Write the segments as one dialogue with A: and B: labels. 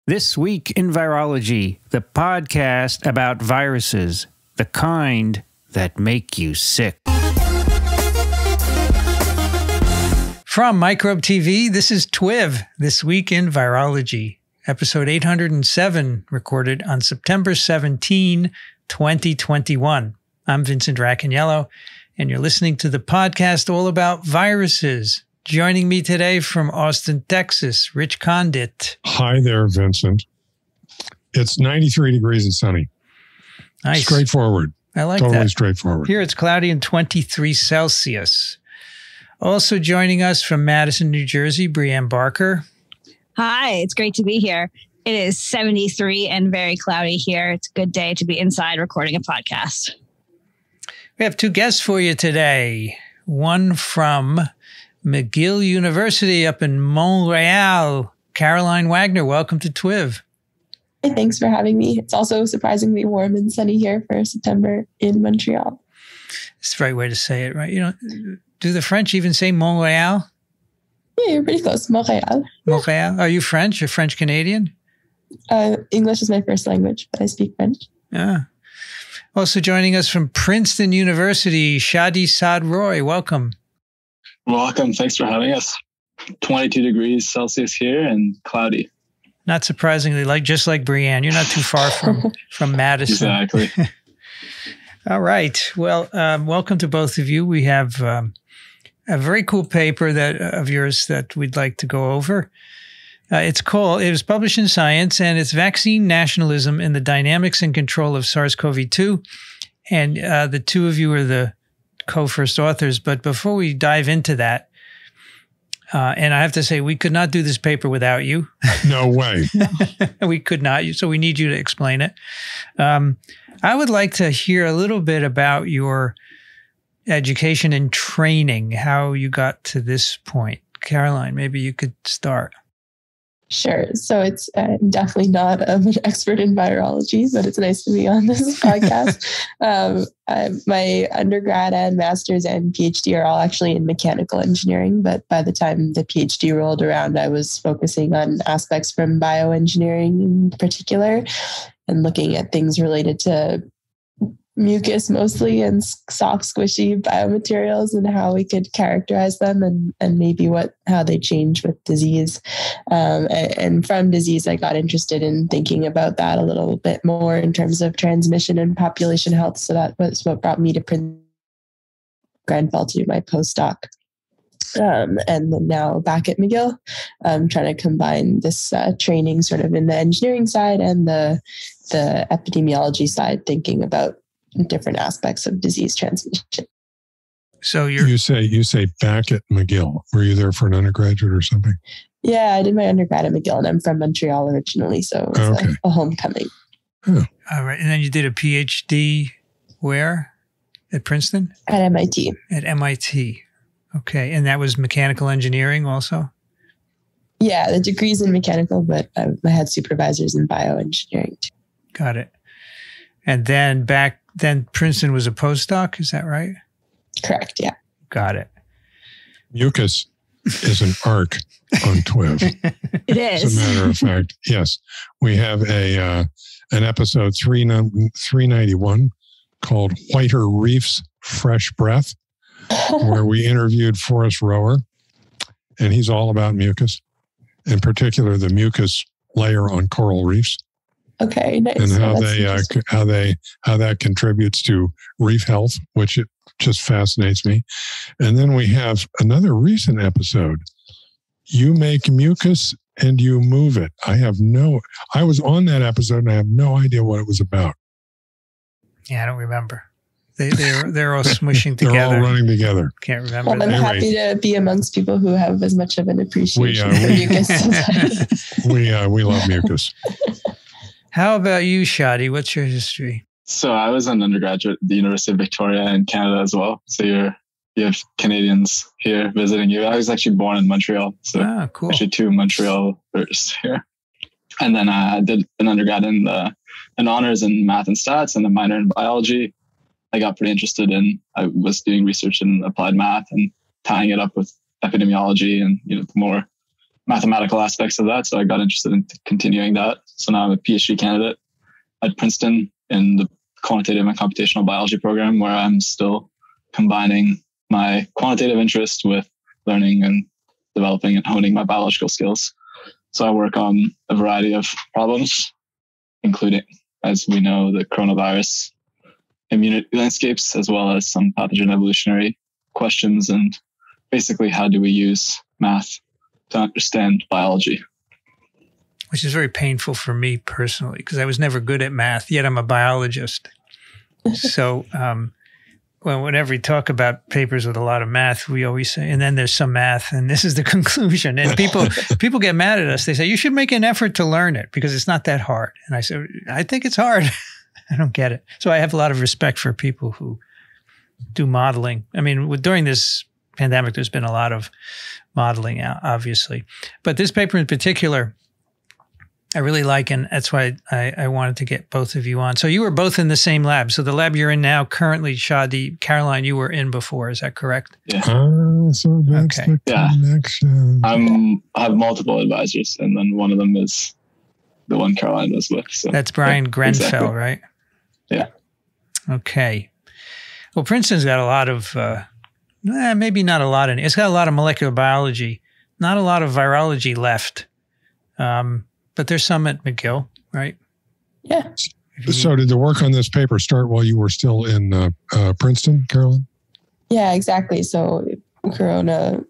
A: This Week in Virology, the podcast about viruses, the kind that make you sick. From Microbe TV, this is TWiV, This Week in Virology, episode 807, recorded on September 17, 2021. I'm Vincent Racaniello, and you're listening to the podcast all about viruses. Joining me today from Austin, Texas, Rich Condit.
B: Hi there, Vincent. It's 93 degrees and sunny.
A: Nice.
B: Straightforward.
A: I like
B: totally
A: that.
B: Straightforward.
A: Here it's cloudy and 23 Celsius. Also joining us from Madison, New Jersey, Brianne Barker.
C: Hi, it's great to be here. It is 73 and very cloudy here. It's a good day to be inside recording a podcast.
A: We have two guests for you today. One from McGill University up in Montreal, Caroline Wagner. Welcome to TWiV.
D: Hey, thanks for having me. It's also surprisingly warm and sunny here for September in Montreal.
A: It's the right way to say it, right? You know, do the French even say Montreal?
D: Yeah, you're pretty close. Montreal.
A: Montreal. Are you French? You're French Canadian?
D: English is my first language, but I speak French.
A: Yeah. Also joining us from Princeton University, Chadi Saad-Roy. Welcome.
E: Welcome. Thanks for having us. 22 degrees Celsius here and cloudy.
A: Not surprisingly, just like Brianne, you're not too far from Madison.
E: Exactly.
A: All right. Well, welcome to both of you. We have a very cool paper of yours that we'd like to go over. It was published in Science, and it's Vaccine Nationalism in the Dynamics and Control of SARS-CoV-2. And the two of you are the co-first authors. But before we dive into that, and I have to say, we could not do this paper without you.
B: No way.
A: We could not. So we need you to explain it. I would like to hear a little bit about your education and training, how you got to this point. Caroline, maybe you could start.
D: Sure. So it's definitely not an expert in virology, but it's nice to be on this podcast. My undergrad and master's and PhD are all actually in mechanical engineering, but by the time the PhD rolled around, I was focusing on aspects from bioengineering in particular and looking at things related to mucus mostly and soft, squishy biomaterials and how we could characterize them and maybe how they change with disease. And from disease, I got interested in thinking about that a little bit more in terms of transmission and population health. So that was what brought me to Grenfell to do my postdoc. And then now back at McGill, I'm trying to combine this training sort of in the engineering side and the epidemiology side, thinking about different aspects of disease transmission.
A: So
B: you say back at McGill. Were you there for an undergraduate or something?
D: Yeah, I did my undergrad at McGill, and I'm from Montreal originally, so it's a homecoming.
A: Oh. All right, and then you did a PhD where? At Princeton?
D: At MIT.
A: At MIT. Okay, and that was mechanical engineering also?
D: Yeah, the degree's in mechanical, but I had supervisors in bioengineering too.
A: Got it. And then Princeton was a postdoc, is that right?
D: Correct, yeah.
A: Got it.
B: Mucus is an arc on TWiV.
C: It is.
B: As a matter of fact, yes. We have an episode 391 called Whiter Reef's Fresh Breath, where we interviewed Forrest Rower, and he's all about mucus, in particular the mucus layer on coral reefs.
D: Okay, nice.
B: And how that contributes to reef health, which it just fascinates me. And then we have another recent episode. You make mucus and you move it. I was on that episode and I have no idea what it was about.
A: Yeah, I don't remember. They're all smushing together.
B: They're all running together.
A: Can't remember.
D: Well, I'm happy to be amongst people who have as much of an appreciation for mucus as I do.
B: We love mucus.
A: How about you, Chadi? What's your history?
E: So I was an undergraduate at the University of Victoria in Canada as well. So you have Canadians here visiting you. I was actually born in Montreal. So
A: cool.
E: Actually two Montrealers here. And then I did an undergrad in honors in math and stats and a minor in biology. I got pretty interested I was doing research in applied math and tying it up with epidemiology and, the more mathematical aspects of that. So I got interested in continuing that. So now I'm a PhD candidate at Princeton in the quantitative and computational biology program, where I'm still combining my quantitative interest with learning and developing and honing my biological skills. So I work on a variety of problems, including, as we know, the coronavirus immunity landscapes, as well as some pathogen evolutionary questions, and basically how do we use math to understand biology.
A: Which is very painful for me personally, because I was never good at math, yet I'm a biologist. So whenever we talk about papers with a lot of math, we always say, and then there's some math, and this is the conclusion. And people get mad at us. They say, you should make an effort to learn it because it's not that hard. And I say, I think it's hard. I don't get it. So I have a lot of respect for people who do modeling. I mean, during this pandemic, there's been a lot of modeling, obviously. But this paper in particular, I really like, and that's why I wanted to get both of you on. So you were both in the same lab. So the lab you're in now, currently, Chadi, Caroline, you were in before. Is that correct?
E: Yeah.
B: So that's the connection.
E: I have multiple advisors, and then one of them is the one Caroline was with. So
A: that's Brian Grenfell,
E: exactly.
A: Right?
E: Yeah.
A: Okay. Well, Princeton's got a lot of, maybe not a lot in it. It's got a lot of molecular biology, not a lot of virology left. But there's some at McGill, right?
D: Yeah.
B: So did the work on this paper start while you were still in Princeton, Caroline?
D: Yeah, exactly. So Corona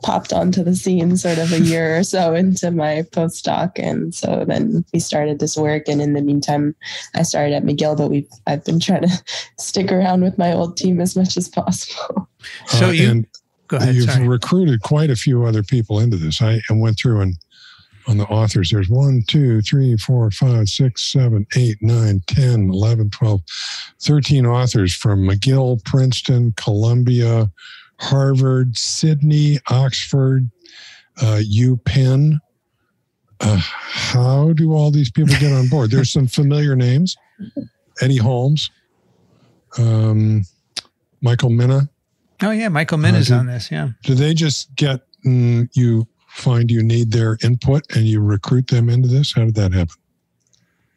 D: popped onto the scene sort of a year or so into my postdoc. And so then we started this work. And in the meantime, I started at McGill, but I've been trying to stick around with my old team as much as possible.
A: So go ahead.
B: You've
A: Sorry.
B: recruited quite a few other people into this. I went through and on the authors, there's 1, 2, 3, 4, 5, 6, 7, 8, 9, 10, 11, 12, 13 authors from McGill, Princeton, Columbia, Harvard, Sydney, Oxford, UPenn. How do all these people get on board? There's some familiar names. Eddie Holmes, Michael Minna.
A: Oh, yeah. Michael Minna's on this, yeah.
B: Do they just get you find you need their input and you recruit them into this? How did that happen?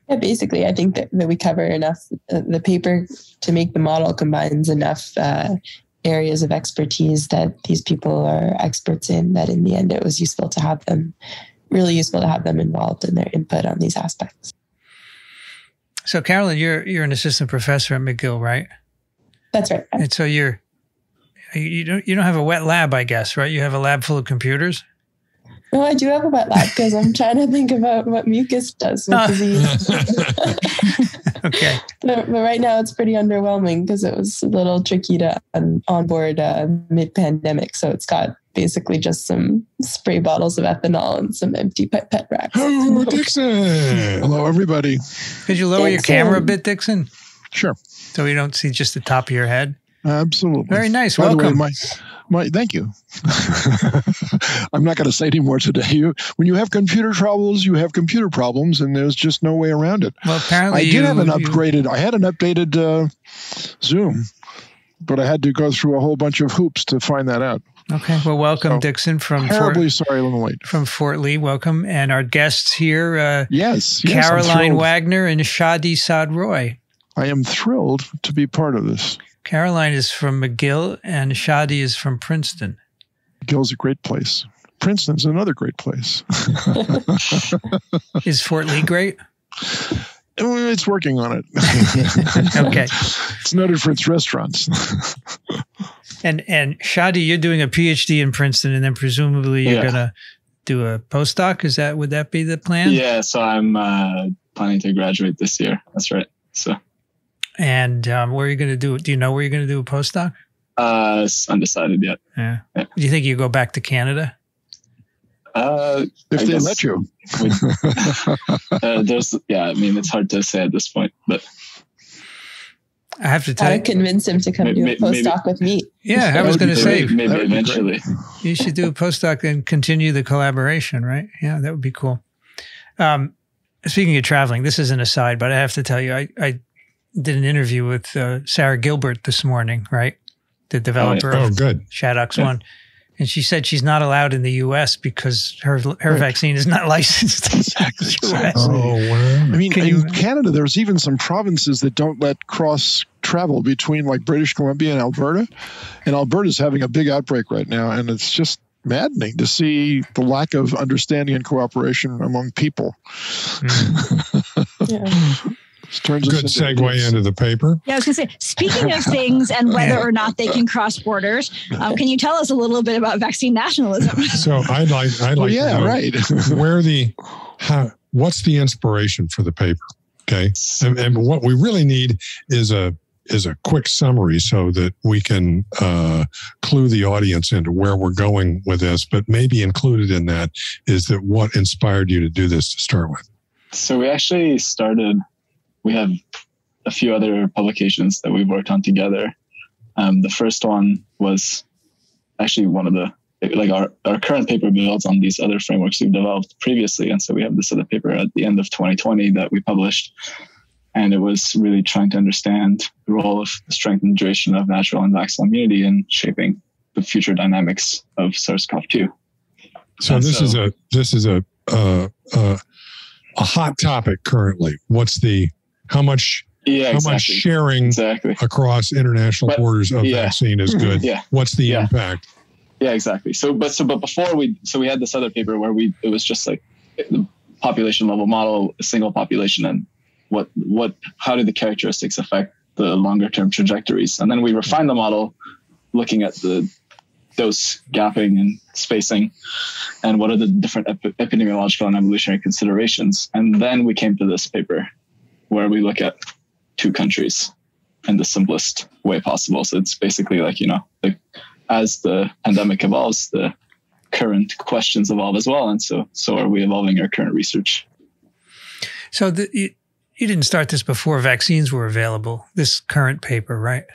D: Yeah, basically, I think that we cover enough. The paper to make the model combines enough areas of expertise that these people are experts in, that in the end it was really useful to have them involved in their input on these aspects.
A: So Caroline, you're an assistant professor at McGill, right?
D: That's right.
A: And so you don't have a wet lab, I guess, right? You have a lab full of computers?
D: No, I do have a wet lab because I'm trying to think about what mucus does with disease.
A: Okay.
D: But right now it's pretty underwhelming because it was a little tricky to onboard mid-pandemic. So it's got basically just some spray bottles of ethanol and some empty pipette racks.
B: Oh, Dixon!
F: Hello, everybody.
A: Could you lower your camera a bit, Dixon?
F: Sure.
A: So we don't see just the top of your head?
F: Absolutely.
A: Very nice.
F: By
A: Welcome.
F: the way, thank you. I'm not going to say any more today. When you have computer troubles, you have computer problems, and there's just no way around it.
A: Well, apparently
F: I had an updated Zoom, but I had to go through a whole bunch of hoops to find that out.
A: Okay. Well, welcome, Dixon, from
F: sorry, a little late.
A: From Fort Lee. Welcome. And our guests here,
F: yes,
A: Caroline Wagner and Chadi Saad-Roy.
F: I am thrilled to be part of this.
A: Caroline is from McGill and Chadi is from Princeton.
F: McGill's a great place. Princeton's another great place.
A: Is Fort Lee great?
F: It's working on it.
A: Okay.
F: It's noted for its restaurants.
A: And Chadi, you're doing a PhD in Princeton, and then presumably you're going to do a postdoc. Would that be the plan?
E: Yeah. So I'm planning to graduate this year. That's right. So. And
A: where are you going to do it? Do you know where you're going to do a postdoc?
E: It's undecided yet.
A: Yeah. Do you think you go back to Canada?
F: If they let you.
E: I mean, it's hard to say at this point, but
A: I have to tell you.
D: Convince him to come do a postdoc with me.
A: Yeah, I was going to say.
E: Maybe eventually.
A: You should do a postdoc and continue the collaboration, right? Yeah, that would be cool. Speaking of traveling, this is an aside, but I have to tell you, I did an interview with Sarah Gilbert this morning, right? The developer of
B: good.
A: Shaddox 1. And she said she's not allowed in the U.S. because her vaccine is not licensed in the U.S.
B: Oh, wow.
F: I mean, in Canada, there's even some provinces that don't let cross travel between like British Columbia and Alberta. And Alberta's having a big outbreak right now. And it's just maddening to see the lack of understanding and cooperation among people.
B: Yeah. Good segue into the paper.
C: Yeah, I was going to say, speaking of things and whether or not they can cross borders, can you tell us a little bit about vaccine nationalism?
B: So I'd like to know
F: right.
B: what's the inspiration for the paper? Okay. And what we really need is a quick summary so that we can clue the audience into where we're going with this, but maybe included in that is that what inspired you to do this to start with?
E: So we actually we have a few other publications that we've worked on together. The first one was actually one of our current paper builds on these other frameworks we've developed previously. And so we have this other paper at the end of 2020 that we published. And it was really trying to understand the role of the strength and duration of natural and vaccine immunity in shaping the future dynamics of SARS-CoV-2.
B: So this is a hot topic currently. How much sharing across international borders of vaccine is good? What's the impact?
E: Yeah, exactly. But before we had this other paper where it was just like the population level model, a single population, and how do the characteristics affect the longer term trajectories? And then we refined the model looking at the dose gapping and spacing and what are the different epidemiological and evolutionary considerations. And then we came to this paper where we look at 2 countries in the simplest way possible. So it's basically like, as the pandemic evolves, the current questions evolve as well. And so are we evolving our current research.
A: So you didn't start this before vaccines were available, this current paper, right?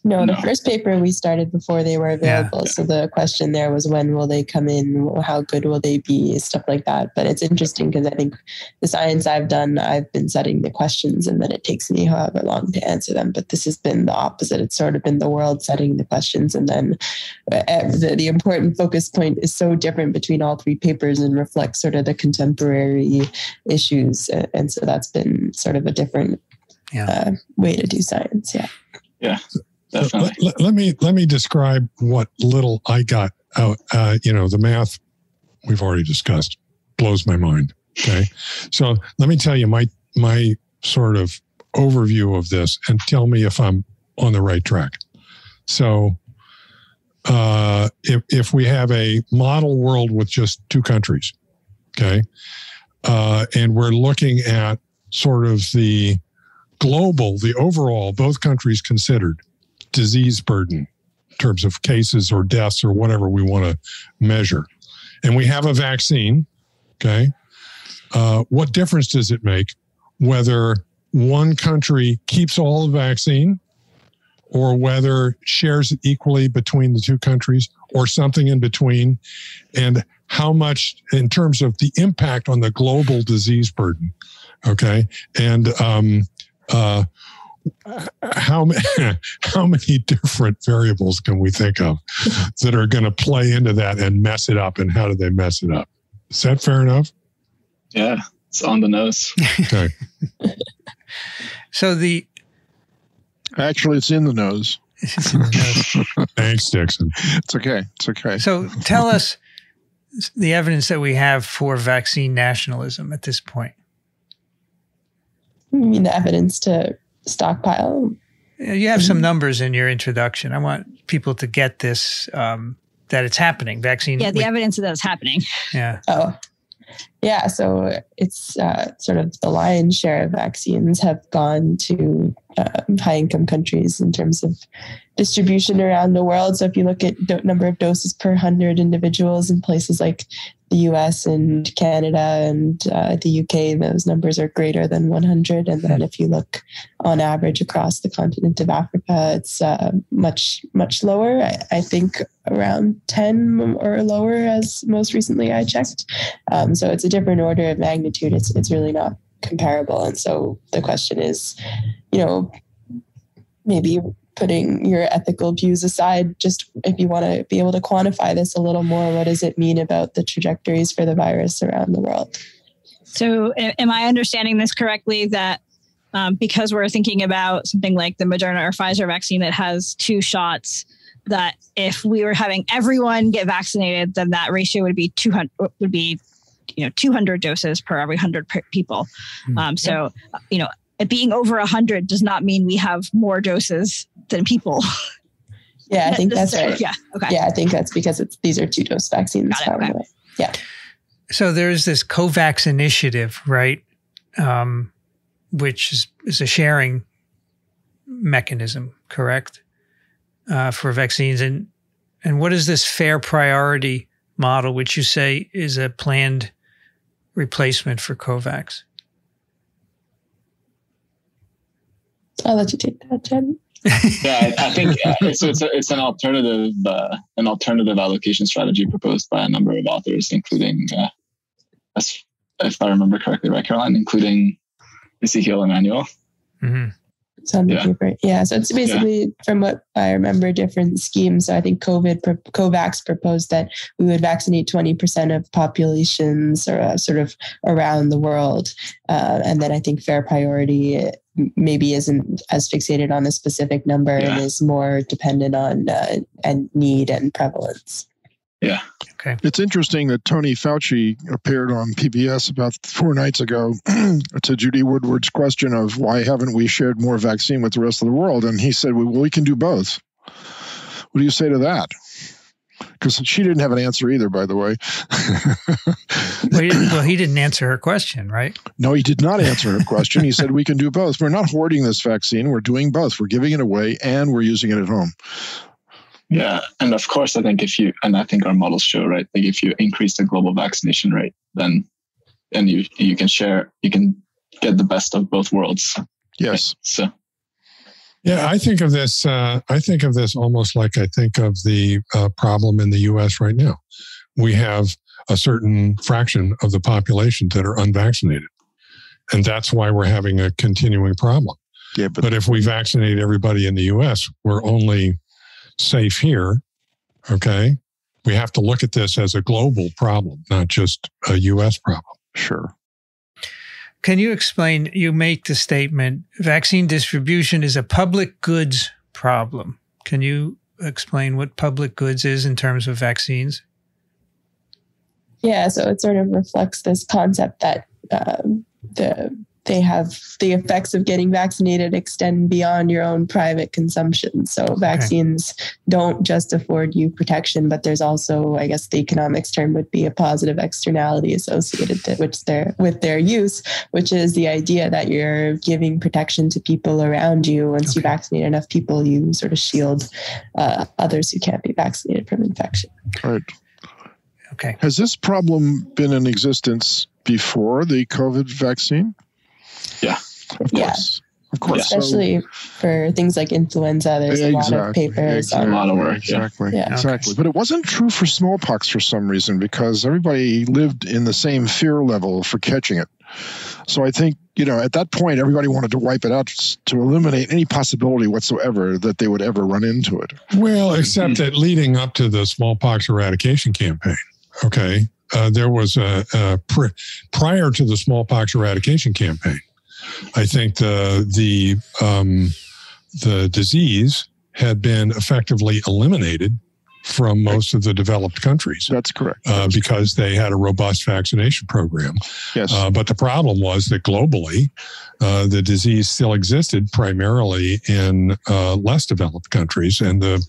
D: No, the first paper we started before they were available. Yeah. So the question there was, when will they come in? How good will they be? Stuff like that. But it's interesting because I think the science I've done, I've been setting the questions and then it takes me however long to answer them. But this has been the opposite. It's sort of been the world setting the questions. And then the important focus point is so different between all 3 papers and reflects sort of the contemporary issues. And so that's been sort of a different way to do science. Yeah.
E: Yeah. Definitely.
B: Let me describe what little I got out. The math we've already discussed blows my mind. Okay, so let me tell you my sort of overview of this and tell me if I'm on the right track. So, if we have a model world with just 2 countries, okay, and we're looking at sort of the overall, both countries considered, disease burden in terms of cases or deaths or whatever we want to measure. And we have a vaccine, okay? What difference does it make whether one country keeps all the vaccine or whether shares it equally between the 2 countries or something in between? And how much in terms of the impact on the global disease burden, okay? And how many different variables can we think of that are going to play into that and mess it up, and how do they mess it up? Is that fair enough?
E: Yeah, it's on the nose.
B: Okay.
A: So
F: actually, it's in the nose.
B: Thanks, Dixon.
F: It's okay. It's okay.
A: So tell us the evidence that we have for vaccine nationalism at this point.
D: You mean the evidence to stockpile?
A: You have some numbers in your introduction. I want people to get this, that it's happening. Vaccine.
C: Yeah, the evidence that it's happening.
A: Yeah.
D: Oh, yeah. So it's sort of the lion's share of vaccines have gone to high-income countries in terms of distribution around the world. So if you look at number of doses per 100 individuals in places like the US and Canada and the UK, those numbers are greater than 100. And then if you look on average across the continent of Africa, it's much, much lower. I think around 10 or lower as most recently I checked. So it's a different order of magnitude. It's really not comparable. And so the question is, maybe putting your ethical views aside, just if you want to be able to quantify this a little more, what does it mean about the trajectories for the virus around the world?
C: So am I understanding this correctly that because we're thinking about something like the Moderna or Pfizer vaccine that has 2 shots, that if we were having everyone get vaccinated, then that ratio would be 200 doses per every 100 people. So, it being over 100 does not mean we have more doses than people.
D: Yeah, I think that's right.
C: Yeah. Okay.
D: Yeah, I think that's because these are 2-dose vaccines.
C: Okay.
D: Yeah.
A: So there's this COVAX initiative, right? Which is a sharing mechanism, correct? For vaccines. And what is this fair priority model, which you say is a planned replacement for COVAX?
D: I'll let you take that, Jen.
E: Yeah, I think it's an alternative allocation strategy proposed by a number of authors, including, if I remember correctly, right, Caroline, including Ezekiel Emanuel.
A: Mm-hmm.
D: It's on the paper. Yeah. So it's basically, from what I remember, different schemes. So I think COVAX proposed that we would vaccinate 20% of populations or sort of around the world. And then I think fair priority maybe isn't as fixated on a specific number and is more dependent on and need and prevalence.
E: Yeah.
A: Okay.
F: It's interesting that Tony Fauci appeared on PBS about 4 nights ago to Judy Woodward's question of why haven't we shared more vaccine with the rest of the world? And he said, well, we can do both. What do you say to that? Because she didn't have an answer either, by the way.
A: Well, he didn't answer her question, right?
F: No, he did not answer her question. He said, we can do both. We're not hoarding this vaccine. We're doing both. We're giving it away and we're using it at home.
E: Yeah. And of course, I think I think our models show, right, like if you increase the global vaccination rate, then you can get the best of both worlds.
F: Yes.
E: So.
B: Yeah, I think of this almost like I think of the problem in the U.S. right now. We have a certain fraction of the population that are unvaccinated. And that's why we're having a continuing problem.
F: Yeah,
B: but if we vaccinate everybody in the U.S., we're only safe here, okay? We have to look at this as a global problem, not just a U.S. problem.
F: Sure.
A: Can you explain, you make the statement, vaccine distribution is a public goods problem. Can you explain what public goods is in terms of vaccines?
D: Yeah, so it sort of reflects this concept that they have the effects of getting vaccinated extend beyond your own private consumption. So vaccines don't just afford you protection, but there's also, I guess the economics term would be a positive externality associated with their use, which is the idea that you're giving protection to people around you. Once you vaccinate enough people, you sort of shield others who can't be vaccinated from infection.
F: Right.
A: Okay.
F: Has this problem been in existence before the COVID vaccine?
E: Yeah.
F: Of course. Of course.
D: Especially for things like influenza, there's a lot of papers.
E: A lot of work.
F: Exactly.
D: Yeah.
F: Exactly. But it wasn't true for smallpox for some reason because everybody lived in the same fear level for catching it. So I think, at that point, everybody wanted to wipe it out to eliminate any possibility whatsoever that they would ever run into it.
B: Well, except that leading up to the smallpox eradication campaign, okay, there was prior to the smallpox eradication campaign, I think the disease had been effectively eliminated from most of the developed countries.
F: That's correct.
B: Because they had a robust vaccination program.
F: Yes.
B: But the problem was that globally, the disease still existed primarily in less developed countries, and the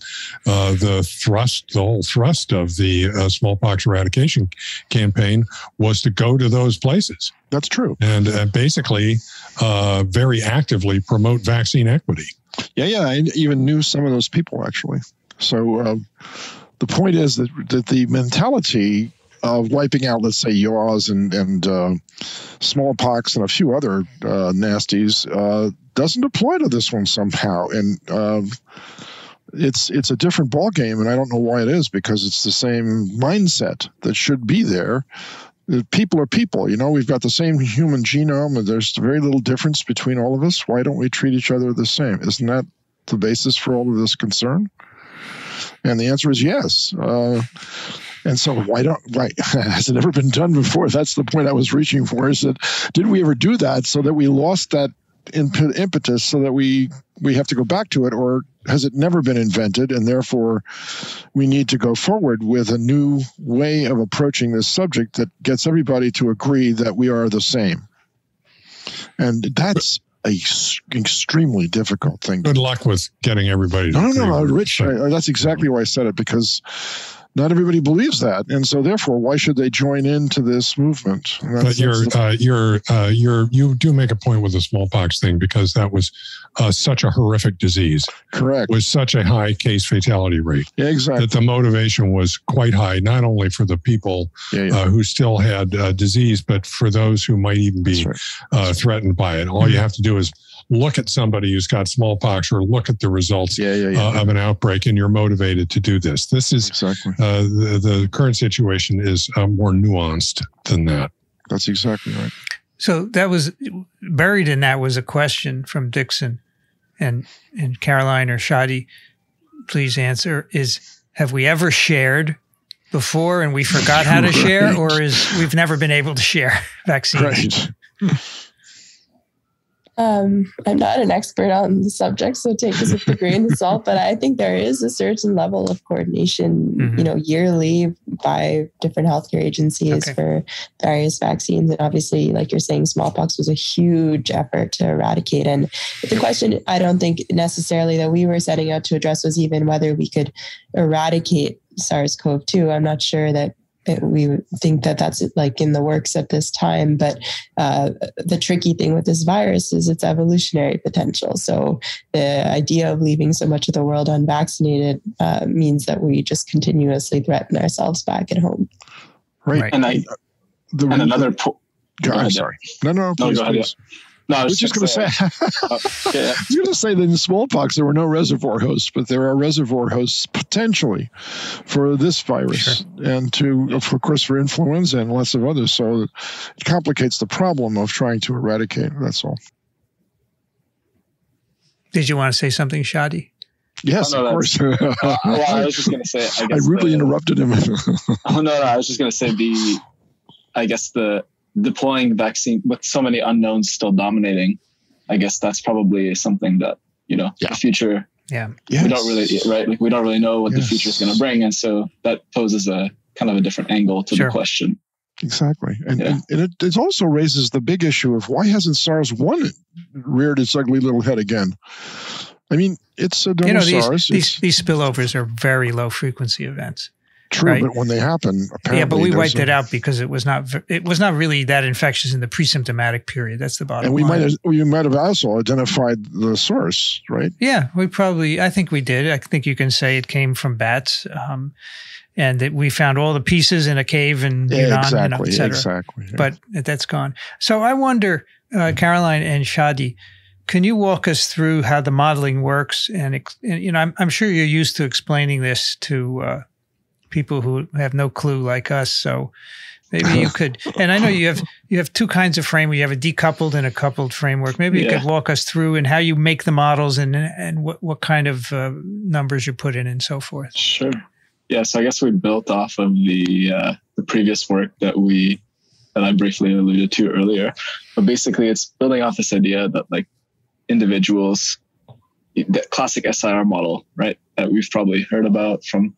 B: whole thrust of the smallpox eradication campaign was to go to those places.
F: That's true.
B: And basically, very actively promote vaccine equity.
F: Yeah. I even knew some of those people actually. So the point is that the mentality of wiping out, let's say, yaws and smallpox and a few other nasties doesn't apply to this one somehow. And it's a different ballgame, and I don't know why it is, because it's the same mindset that should be there. People are people, we've got the same human genome, and there's very little difference between all of us. Why don't we treat each other the same? Isn't that the basis for all of this concern? And the answer is yes. And so why has it never been done before? That's the point I was reaching for, is that did we ever do that so that we lost that impetus so that we have to go back to it, or has it never been invented and therefore we need to go forward with a new way of approaching this subject that gets everybody to agree that we are the same? And that's a extremely difficult thing.
B: Good luck with getting everybody to agree.
F: No, Rich, that's exactly why I said it, because not everybody believes that, and so therefore, why should they join into this movement?
B: But you do make a point with the smallpox thing, because that was such a horrific disease.
F: Correct.
B: With such a high case fatality rate.
F: Yeah, exactly.
B: That the motivation was quite high, not only for the people who still had disease, but for those who might even be threatened by it. All you have to do is look at somebody who's got smallpox, or look at the results of an outbreak, and you're motivated to do this. This is the current situation is more nuanced than that.
F: That's exactly right.
A: So that was buried in that was a question from Dixon, and Caroline or Chadi, please answer, is have we ever shared before and we forgot how to share, or is we've never been able to share vaccines?
F: Right.
D: I'm not an expert on the subject, so take this with a grain of salt, but I think there is a certain level of coordination, yearly by different healthcare agencies for various vaccines. And obviously, like you're saying, smallpox was a huge effort to eradicate. And the question, I don't think necessarily that we were setting out to address was even whether we could eradicate SARS-CoV-2. I'm not sure that we think that that's like in the works at this time, but the tricky thing with this virus is its evolutionary potential. So the idea of leaving so much of the world unvaccinated means that we just continuously threaten ourselves back at home.
F: Right.
E: And another point.
F: I'm sorry. No, please,
E: go ahead.
F: please.
E: No,
F: I was just going to say, I was going to say that in smallpox, there were no reservoir hosts, but there are reservoir hosts potentially for this virus and of course, for influenza and lots of others. So it complicates the problem of trying to eradicate. That's all.
A: Did you want to say something, Chadi?
F: Yes, of course.
E: Well, I was just going to say, I guess.
F: I rudely interrupted him.
E: I was just going to say the deploying vaccine with so many unknowns still dominating, I guess that's probably something that, the future, we don't really, we don't really know what the future is going to bring. And so that poses a kind of a different angle to the question.
F: Exactly. And it also raises the big issue of why hasn't SARS-1 reared its ugly little head again? I mean, it's a SARS.
A: These spillovers are very low frequency events.
F: True, but when they happen, apparently,
A: but we wiped it out because it was not really that infectious in the pre-symptomatic period. That's the bottom line.
F: And we might have also identified the source, right?
A: Yeah, I think we did. I think you can say it came from bats, and that we found all the pieces in a cave in Yunnan, et cetera.
F: Exactly. Yeah.
A: But that's gone. So I wonder, Caroline and Chadi, can you walk us through how the modeling works? And I'm sure you're used to explaining this to people who have no clue like us. So maybe you could, and I know you have two kinds of framework. You have a decoupled and a coupled framework. Maybe you could walk us through and how you make the models and what kind of numbers you put in and so forth.
E: Sure. Yeah. So I guess we built off of the previous work that I briefly alluded to earlier, but basically it's building off this idea that like individuals, the classic SIR model, right? That we've probably heard about from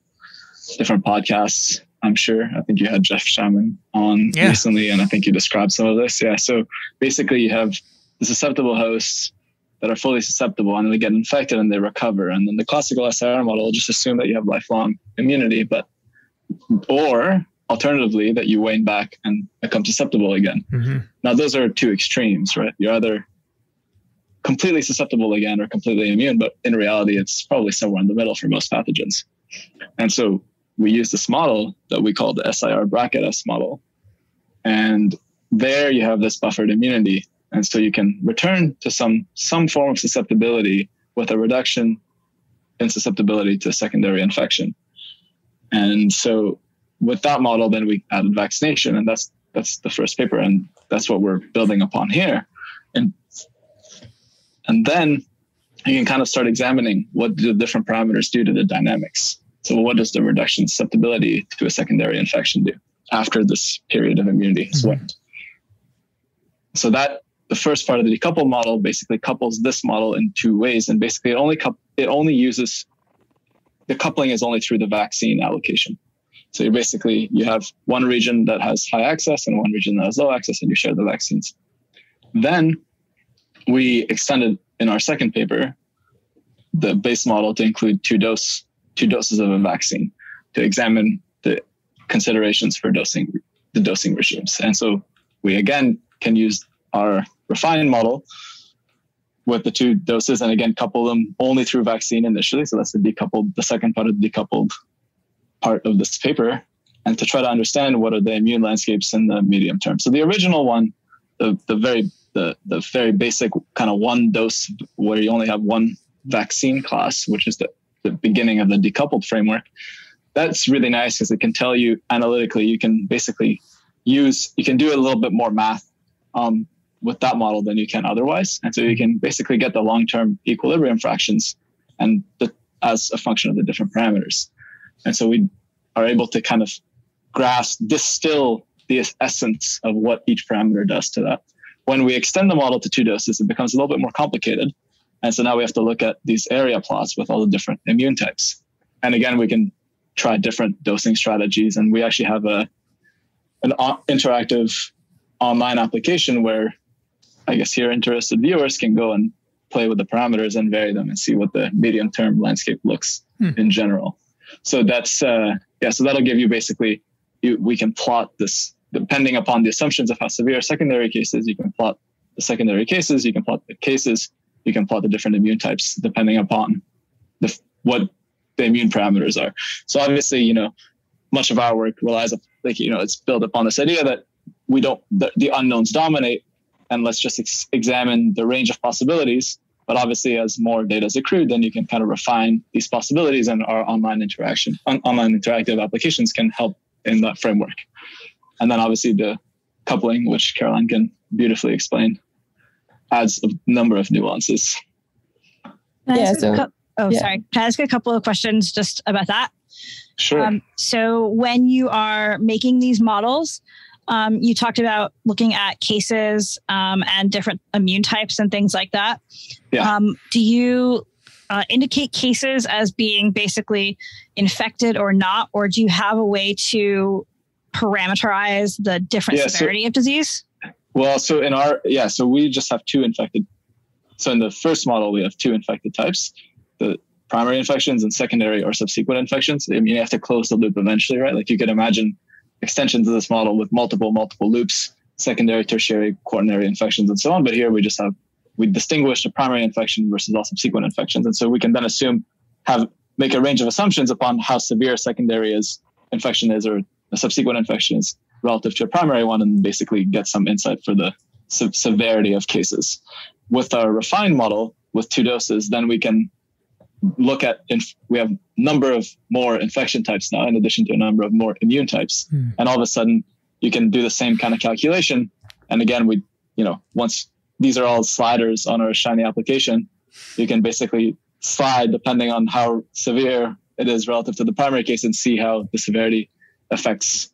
E: different podcasts, I'm sure. I think you had Jeff Shaman on recently, and I think you described some of this. Yeah. So basically you have the susceptible hosts that are fully susceptible, and they get infected and they recover. And then the classical SIR model will just assume that you have lifelong immunity, or alternatively, that you wane back and become susceptible again. Mm-hmm. Now, those are two extremes, right? You're either completely susceptible again or completely immune, but in reality, it's probably somewhere in the middle for most pathogens. And so we use this model that we call the SIR bracket S model. And there you have this buffered immunity. And so you can return to some form of susceptibility with a reduction in susceptibility to secondary infection. And so with that model, then we added vaccination, and that's the first paper. And that's what we're building upon here. And then you can kind of start examining what do the different parameters do to the dynamics. So what does the reduction susceptibility to a secondary infection do after this period of immunity is waned? So that the first part of the decoupled model basically couples this model in two ways. And basically it only uses, the coupling is only through the vaccine allocation. So you have one region that has high access and one region that has low access, and you share the vaccines. Then we extended in our second paper the base model to include two doses of a vaccine to examine the considerations for the dosing regimes. And so we again can use our refined model with the two doses and again couple them only through vaccine initially. So that's the second part of the decoupled part of this paper, and to try to understand what are the immune landscapes in the medium term. So the original one, the very basic kind of one dose where you only have one vaccine class, which is the beginning of the decoupled framework. That's really nice because it can tell you analytically, you can basically you can do a little bit more math with that model than you can otherwise. And so you can basically get the long-term equilibrium fractions and as a function of the different parameters. And so we are able to kind of distill the essence of what each parameter does to that. When we extend the model to two doses, it becomes a little bit more complicated. And so now we have to look at these area plots with all the different immune types. And again, we can try different dosing strategies. And we actually have an interactive online application where I guess here interested viewers can go and play with the parameters and vary them and see what the medium-term landscape looks in general. So that's, so that'll give you basically, we can plot this depending upon the assumptions of how severe secondary cases, you can plot the secondary cases, you can plot the cases, you can plot the different immune types depending upon what the immune parameters are. So obviously, much of our work relies on, it's built upon this idea that the unknowns dominate, and let's just examine the range of possibilities. But obviously, as more data is accrued, then you can kind of refine these possibilities, and our online interactive applications can help in that framework. And then obviously the coupling, which Caroline can beautifully explain, adds a number of nuances.
C: Sorry. Can I ask a couple of questions just about that?
E: Sure.
C: So when you are making these models, you talked about looking at cases and different immune types and things like that.
E: Yeah.
C: Do you indicate cases as being basically infected or not, or do you have a way to parameterize the different severity of disease?
E: Well, so so we just have two infected. So in the first model, we have two infected types, the primary infections and secondary or subsequent infections. I mean, you have to close the loop eventually, right? Like you could imagine extensions of this model with multiple loops, secondary, tertiary, quaternary infections, and so on. But here we distinguish a primary infection versus all subsequent infections. And so we can then make a range of assumptions upon how severe a secondary infection is or a subsequent infection is relative to a primary one, and basically get some insight for the severity of cases. With our refined model with two doses, then we can look at, we have a number of more infection types now, in addition to a number of more immune types. And all of a sudden you can do the same kind of calculation. And again, once these are all sliders on our Shiny application, you can basically slide depending on how severe it is relative to the primary case and see how the severity affects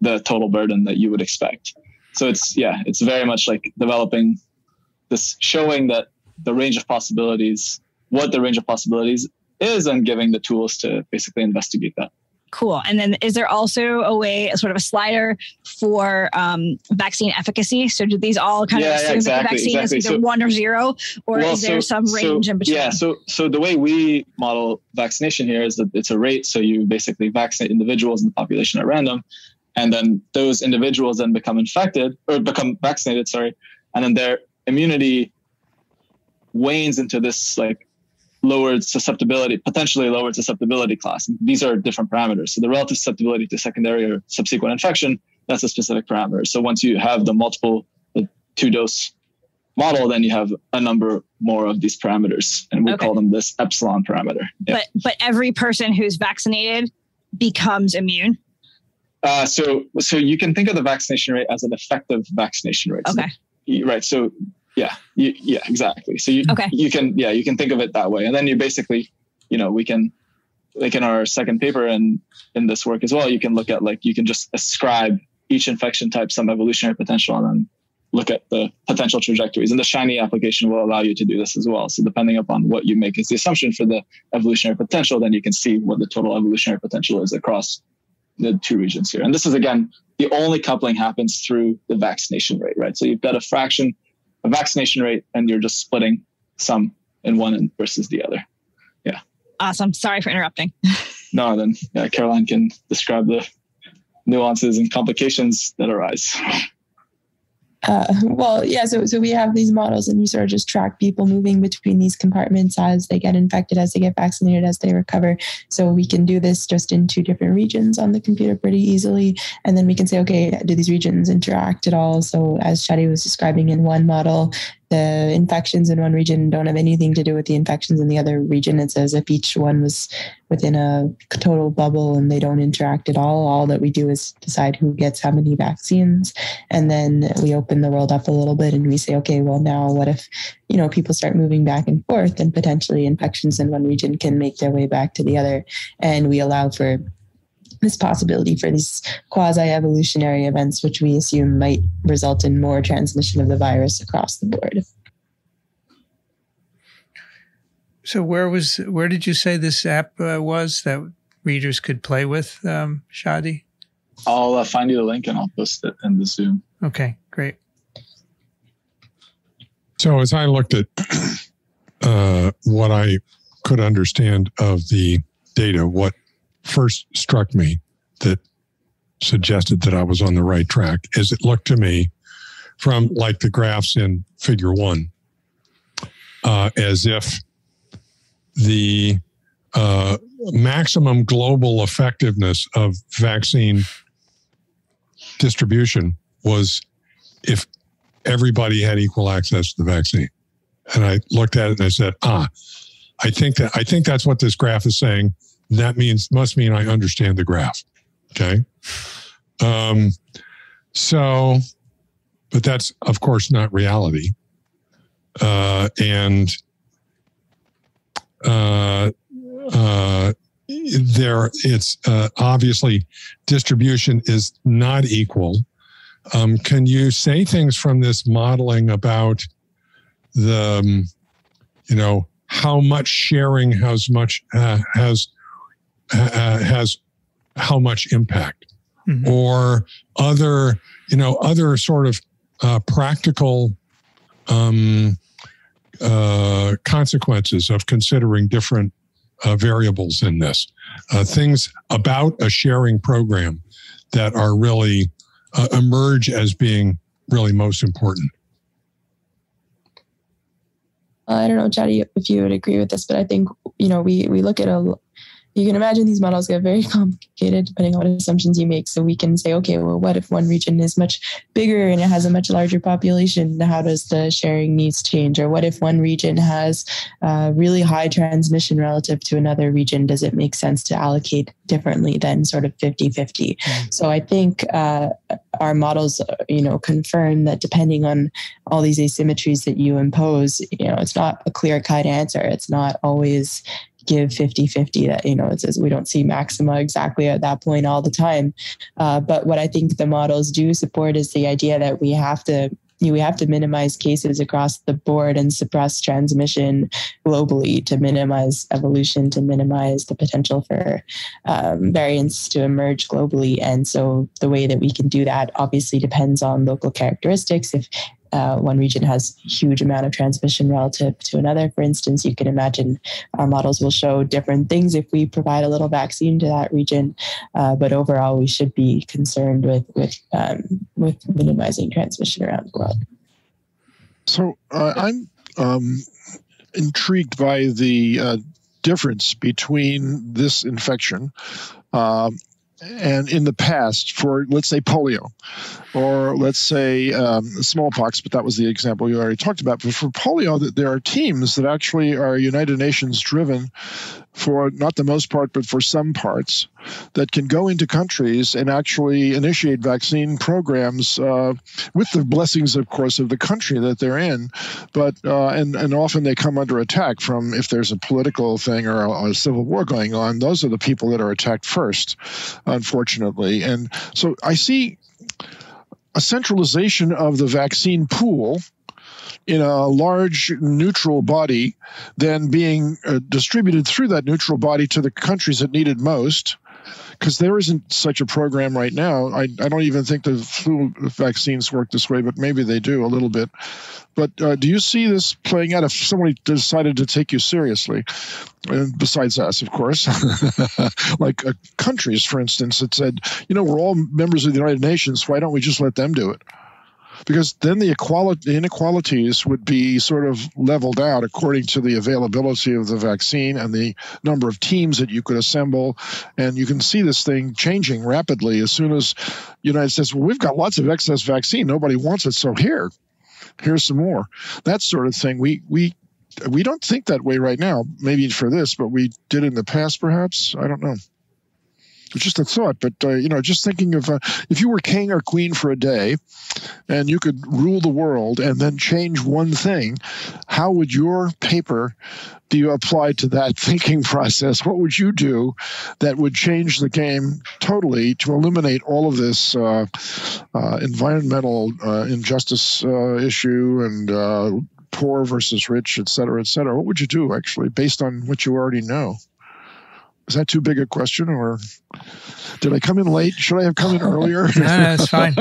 E: the total burden that you would expect. So it's very much like developing this, showing that the range of possibilities, what the range of possibilities is, and giving the tools to basically investigate that.
C: Cool. And then is there also a way, sort of a slider for vaccine efficacy? So do these all kind of assume that the vaccine is either 1 or 0, or is there some range in between? Yeah.
E: So the way we model vaccination here is that it's a rate. So you basically vaccinate individuals in the population at random, and then those individuals then become vaccinated, and then their immunity wanes into this potentially lowered susceptibility class. And these are different parameters. So the relative susceptibility to secondary or subsequent infection, that's a specific parameter. So once you have the two-dose model, then you have a number more of these parameters, and we call them this epsilon parameter. Yeah.
C: But every person who's vaccinated becomes immune? So
E: you can think of the vaccination rate as an effective vaccination rate.
C: Okay.
E: Right. So Yeah, exactly. So you can think of it that way. And then you basically, we can, like in our second paper and in this work as well, you can look at you can just ascribe each infection type some evolutionary potential and then look at the potential trajectories. And the SHINY application will allow you to do this as well. So depending upon what you make as the assumption for the evolutionary potential, then you can see what the total evolutionary potential is across the two regions here. And this is, again, the only coupling happens through the vaccination rate, right? So you've got a vaccination rate, and you're just splitting some in one end versus the other. Yeah.
C: Awesome. Sorry for interrupting.
E: No, then Caroline can describe the nuances and complications that arise.
D: So we have these models, and you sort of just track people moving between these compartments as they get infected, as they get vaccinated, as they recover. So we can do this just in 2 different regions on the computer pretty easily. And then we can say, okay, do these regions interact at all? So as Chadi was describing in one model, the infections in one region don't have anything to do with the infections in the other region. It's as if each one was within a total bubble and they don't interact at all. All that we do is decide who gets how many vaccines. And then we open the world up a little bit and we say, okay, well, now what if, people start moving back and forth, and potentially infections in one region can make their way back to the other. And we allow for this possibility for these quasi-evolutionary events, which we assume might result in more transmission of the virus across the board.
A: So where did you say this app was that readers could play with, Chadi?
E: I'll find you the link and I'll post it in the Zoom.
A: Okay, great.
B: So as I looked at what I could understand of the data, what first struck me that suggested that I was on the right track is it looked to me from like the graphs in figure 1 as if the maximum global effectiveness of vaccine distribution was if everybody had equal access to the vaccine. And I looked at it and I said, I think that's what this graph is saying. That must mean I understand the graph. Okay. But that's of course not reality. It's obviously distribution is not equal. Can you say things from this modeling about the, how much sharing has how much impact, or other sort of practical consequences of considering different variables in this, things about a sharing program that are really emerge as being really most important.
D: I don't know, Chadi, if you would agree with this, but I think, we look at you can imagine these models get very complicated depending on what assumptions you make. So we can say, okay, well, what if one region is much bigger and it has a much larger population? How does the sharing needs change? Or what if one region has really high transmission relative to another region? Does it make sense to allocate differently than sort of 50-50? So I think our models, confirm that depending on all these asymmetries that you impose, it's not a clear-cut answer. It's not always give 50-50 that, it says we don't see maxima exactly at that point all the time. But what I think the models do support is the idea that we have to minimize cases across the board and suppress transmission globally to minimize evolution, to minimize the potential for variants to emerge globally. And so the way that we can do that obviously depends on local characteristics. If one region has a huge amount of transmission relative to another, for instance, you can imagine our models will show different things if we provide a little vaccine to that region. But overall, we should be concerned with minimizing transmission around the world.
F: So I'm intrigued by the difference between this infection and in the past for, let's say, polio, or let's say smallpox, but that was the example you already talked about. But for polio, there are teams that actually are United Nations driven for not the most part, but for some parts. that can go into countries and actually initiate vaccine programs with the blessings, of course, of the country that they're in. But and often they come under attack from, if there's a political thing or a civil war going on, those are the people that are attacked first, unfortunately. And so I see a centralization of the vaccine pool in a large neutral body, then being distributed through that neutral body to the countries that need it most, because there isn't such a program right now. I don't even think the flu vaccines work this way, but maybe they do a little bit. But do you see this playing out if somebody decided to take you seriously? And besides us, of course, like countries, for instance, that said, we're all members of the United Nations. Why don't we just let them do it? Because then the inequalities would be sort of leveled out according to the availability of the vaccine and the number of teams that you could assemble. And you can see this thing changing rapidly as soon as the United States, well, we've got lots of excess vaccine. Nobody wants it. So here's some more. That sort of thing. We don't think that way right now, maybe for this, but we did in the past, perhaps. I don't know. It's just a thought, but, just thinking of if you were king or queen for a day and you could rule the world and then change one thing, how would your paper be applied to that thinking process? What would you do that would change the game totally to eliminate all of this environmental injustice issue and poor versus rich, et cetera, et cetera? What would you do, actually, based on what you already know? Is that too big a question, or did I come in late? Should I have come in earlier?
A: No, it's fine.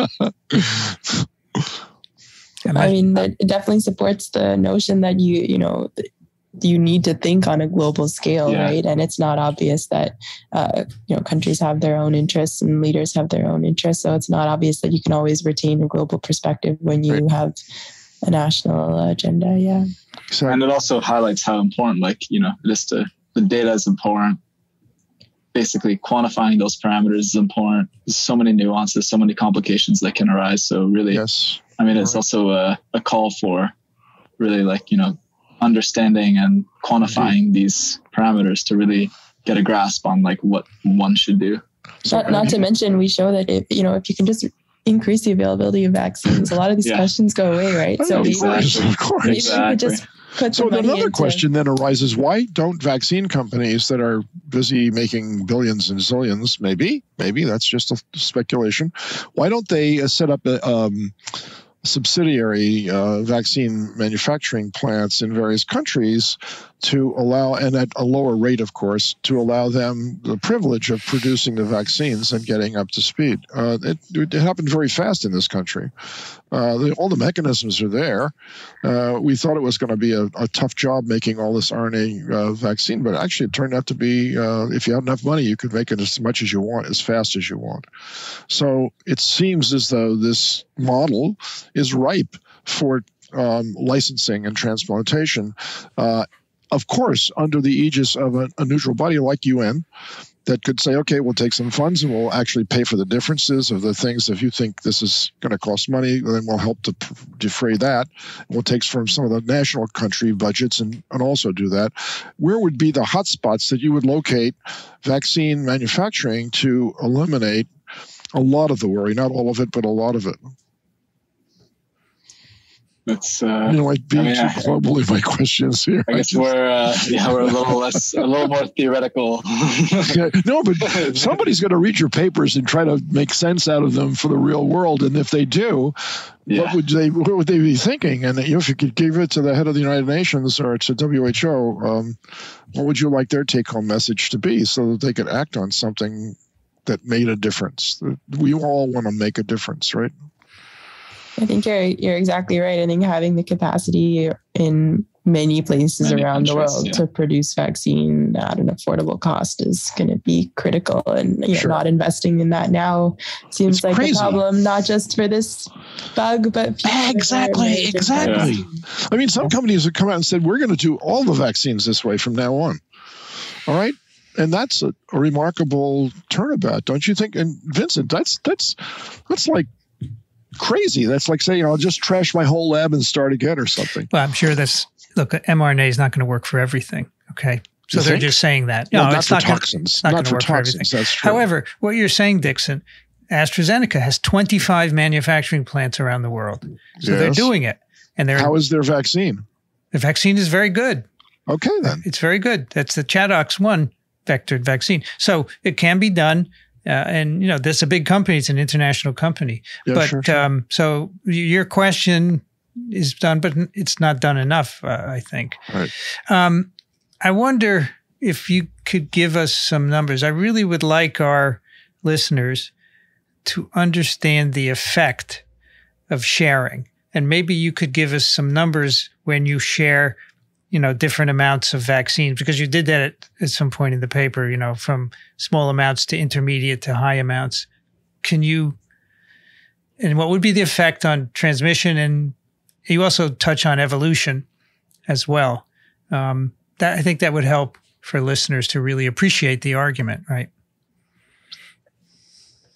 D: I mean, it definitely supports the notion that you need to think on a global scale, right? And it's not obvious that countries have their own interests and leaders have their own interests. So it's not obvious that you can always retain a global perspective when you have a national agenda. Yeah.
E: So, and it also highlights how important, the data is important. Basically, quantifying those parameters is important. There's so many nuances, so many complications that can arise. So really, it's also a call for really understanding and quantifying these parameters to really get a grasp on what one should do.
D: Not to mention, we show that if you can just increase the availability of vaccines, a lot of these questions go away, right? So
F: of course.
D: Maybe we could just
F: So another question then arises, why don't vaccine companies that are busy making billions and zillions, maybe that's just a speculation, why don't they set up a subsidiary vaccine manufacturing plants in various countries to allow, and at a lower rate, of course, to allow them the privilege of producing the vaccines and getting up to speed? It happened very fast in this country. All the mechanisms are there. We thought it was going to be a tough job making all this RNA vaccine, but actually it turned out to be, if you had enough money, you could make it as much as you want, as fast as you want. So it seems as though this model is ripe for licensing and transplantation. Of course, under the aegis of a neutral body like UN that could say, okay, we'll take some funds and we'll actually pay for the differences of the things. If you think this is going to cost money, then we'll help to defray that. We'll take from some of the national country budgets and also do that. Where would be the hot spots that you would locate vaccine manufacturing to eliminate a lot of the worry? Not all of it, but a lot of it.
E: That's
F: being too global in my questions here.
E: I guess we're a little more theoretical.
F: No, but somebody's going to read your papers and try to make sense out of them for the real world. And if they do, what would they be thinking? And if you could give it to the head of the United Nations or to WHO, what would you like their take-home message to be so that they could act on something that made a difference? We all want to make a difference, right?
D: I think you're exactly right. I think having the capacity in many places around the world to produce vaccine at an affordable cost is going to be critical. And not investing in that now seems like a problem, not just for this bug, but
F: exactly. I mean, some companies have come out and said, we're going to do all the vaccines this way from now on. All right. And that's a remarkable turnabout, don't you think? And Vincent, that's like crazy. That's like saying, I'll just trash my whole lab and start again or something.
A: Well, I'm sure mRNA is not going to work for everything. Okay. So they're just saying that. No,
F: not
A: it's
F: for
A: not
F: toxins.
A: Not
F: Not
A: gonna
F: for
A: work
F: toxins.
A: for everything.
F: That's true.
A: However, what you're saying, Dixon, AstraZeneca has 25 manufacturing plants around the world. So they're doing it. And
F: how is their vaccine?
A: The vaccine is very good.
F: Okay, then.
A: It's very good. That's the ChAdOx1 vectored vaccine. So it can be done. And, you know, this is a big company. It's an international company.
F: Yeah,
A: but
F: sure.
A: so your question is done, but it's not done enough, I think.
F: Right.
A: I wonder if you could give us some numbers. I really would like our listeners to understand the effect of sharing. And maybe you could give us some numbers when you share, you know, different amounts of vaccines, because you did that at some point in the paper, you know, from small amounts to intermediate to high amounts. And what would be the effect on transmission? And you also touch on evolution as well. I think that would help for listeners to really appreciate the argument, right?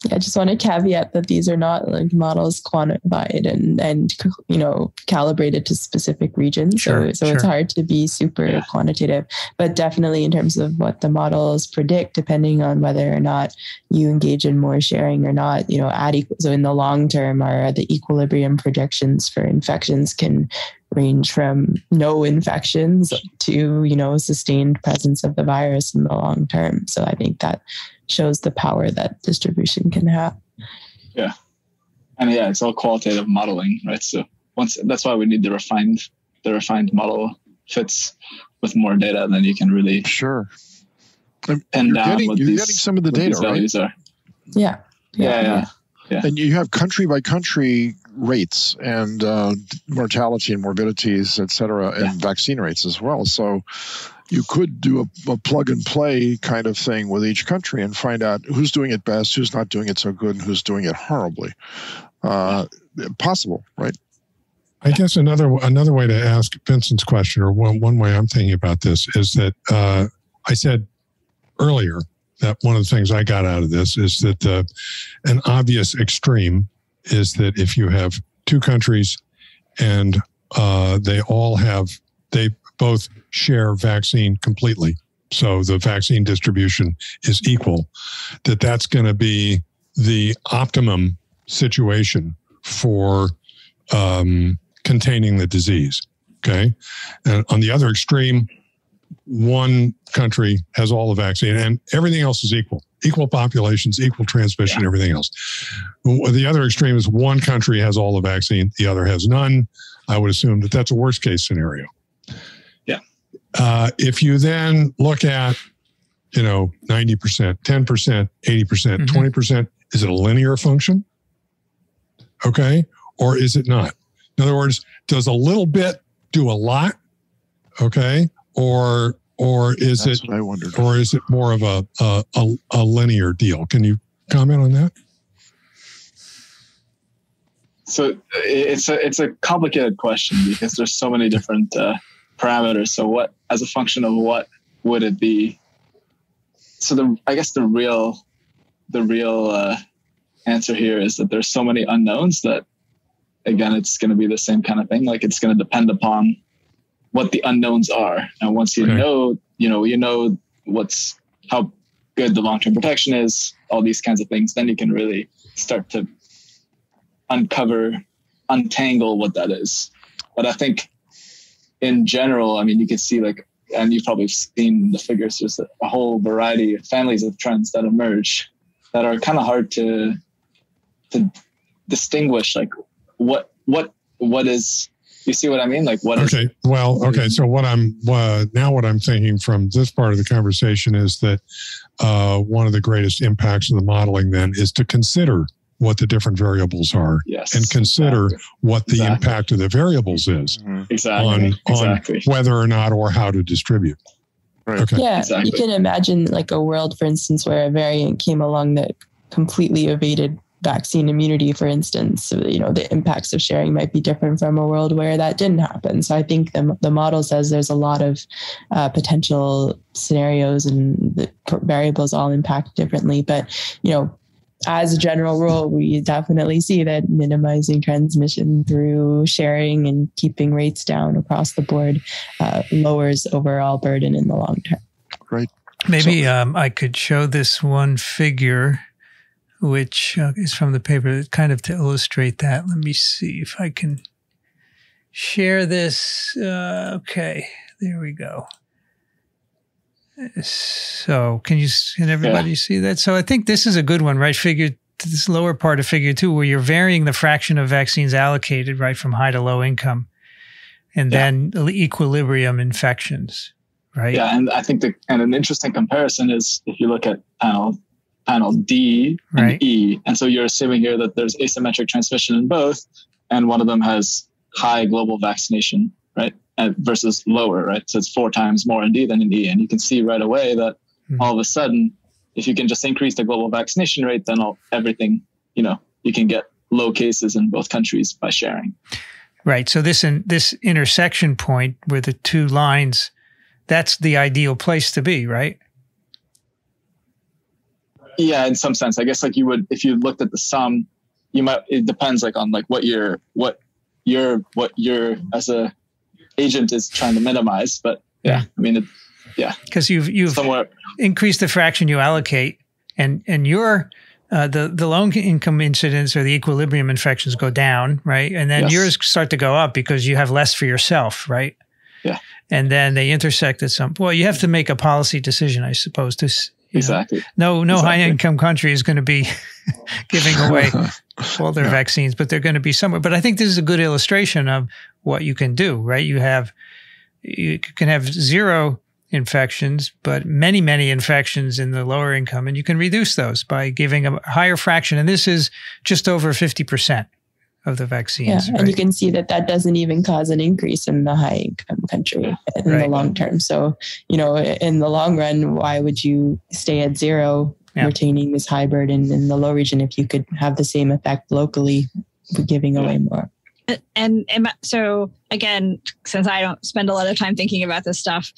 D: Yeah, I just want to caveat that these are not like models quantified and you know, calibrated to specific regions. So it's hard to be super quantitative, but definitely in terms of what the models predict, depending on whether or not you engage in more sharing or not, you know, so in the long term, the equilibrium projections for infections can range from no infections to, you know, sustained presence of the virus in the long term. So I think that shows the power that distribution can have.
E: Yeah. And it's all qualitative modeling, right? So that's why we need the refined model fits with more data, then you can really pin down what
F: you're getting some of the data,
E: values
F: right?
E: are.
D: Yeah.
F: And you have country by country rates and mortality and morbidities, et cetera, and vaccine rates as well. So you could do a plug and play kind of thing with each country and find out who's doing it best, who's not doing it so good, and who's doing it horribly. Possible, right?
B: I guess another way to ask Vincent's question, or one way I'm thinking about this, is that I said earlier that one of the things I got out of this is that an obvious extreme is that if you have two countries and they both share vaccine completely, so the vaccine distribution is equal, that's going to be the optimum situation for containing the disease. Okay. And on the other extreme, one country has all the vaccine and everything else is equal populations, equal transmission, everything else. The other extreme is one country has all the vaccine, the other has none. I would assume that that's a worst case scenario.
E: Yeah.
B: If you then look at, 90%, 10%, 80%, 20%, is it a linear function? Okay. Or is it not? In other words, does a little bit do a lot? Okay. Or is
F: That's what I wondered.
B: Or is it more of a linear deal? Can you comment on that?
E: So it's a complicated question because there's so many different parameters. So what, as a function of what would it be? So I guess the real answer here is that there's so many unknowns that, again, it's going to be the same kind of thing. Like it's going to depend upon what the unknowns are. And once you know how good the long-term protection is, all these kinds of things, then you can really start to untangle what that is. But I think in general, I mean, you can see and you've probably seen the figures, there's a whole variety of families of trends that emerge that are kind of hard to distinguish, like what is, you see what I mean? Like what is?
B: Okay. Well, okay. So what I'm thinking from this part of the conversation is that one of the greatest impacts of the modeling then is to consider what the different variables are, and consider what the impact of the variables is on whether or not or how to distribute.
F: Right.
B: Okay.
D: Yeah, you can imagine like a world, for instance, where a variant came along that completely evaded vaccine immunity, for instance. So, the impacts of sharing might be different from a world where that didn't happen. So I think the model says there's a lot of potential scenarios and the variables all impact differently. But, as a general rule, we definitely see that minimizing transmission through sharing and keeping rates down across the board lowers overall burden in the long term.
F: great.
A: Maybe I could show this one figure, which is from the paper, kind of to illustrate that. Let me see if I can share this. Okay, there we go. So can everybody see that? So I think this is a good one, right? This lower part of figure 2, where you're varying the fraction of vaccines allocated, right, from high to low income, and then equilibrium infections, right?
E: Yeah, and I think an interesting comparison is if you look at panel D and E, and so you're assuming here that there's asymmetric transmission in both, and one of them has high global vaccination, right, versus lower, right? So it's 4 times more in D than in E, and you can see right away that all of a sudden, if you can just increase the global vaccination rate, then everything, you can get low cases in both countries by sharing.
A: Right. So this intersection point where the 2 lines, that's the ideal place to be, right? Yeah,
E: in some sense, I guess like you would, if you looked at the sum, you might, it depends like on like what your as a agent is trying to minimize, but I mean,
A: because you've somewhere increased the fraction you allocate, and your the low income incidence or the equilibrium infections go down, right? And then yours start to go up because you have less for yourself, right?
E: Yeah.
A: And then they intersect at some point. Well, you have to make a policy decision, I suppose, to
E: exactly.
A: No high income country is going to be giving away all their vaccines, but they're going to be somewhere. But I think this is a good illustration of what you can do, right? You can have 0 infections, but many, many infections in the lower income, and you can reduce those by giving a higher fraction. And this is just over 50% of the vaccines.
D: Yeah, and you can see that doesn't even cause an increase in the high income country in the long term. So, in the long run, why would you stay at 0, retaining this high burden in the low region if you could have the same effect locally giving away more?
C: And so again, since I don't spend a lot of time thinking about this stuff,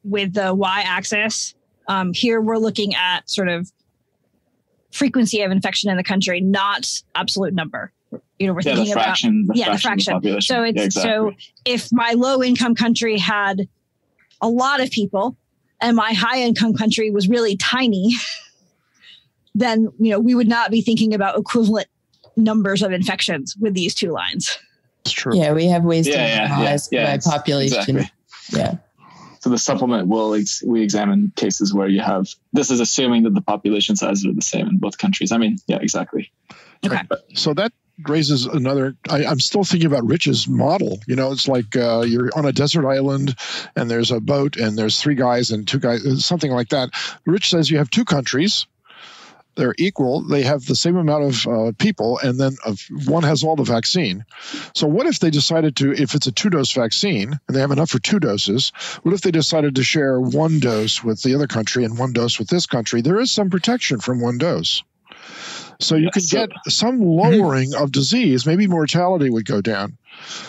C: with the y-axis, here we're looking at sort of frequency of infection in the country, not absolute number. We're thinking
E: the fraction,
C: about the fraction. So it's so if my low income country had a lot of people and my high income country was really tiny, then we would not be thinking about equivalent numbers of infections with these 2 lines.
F: It's true.
D: Yeah, we have ways to analyze by population.
E: Exactly.
D: Yeah.
E: So the supplement we examine cases where you have, this is assuming that the population sizes are the same in both countries. I mean, exactly.
C: Okay.
F: So that raises another, I'm still thinking about Rich's model. It's like you're on a desert island and there's a boat and there's 3 guys and 2 guys, something like that. Rich says you have 2 countries. They're equal. They have the same amount of people, and then one has all the vaccine. So what if they decided to, if it's a 2-dose vaccine, and they have enough for 2 doses, what if they decided to share 1 dose with the other country and 1 dose with this country? There is some protection from 1 dose. So you can get some lowering of disease. Maybe mortality would go down.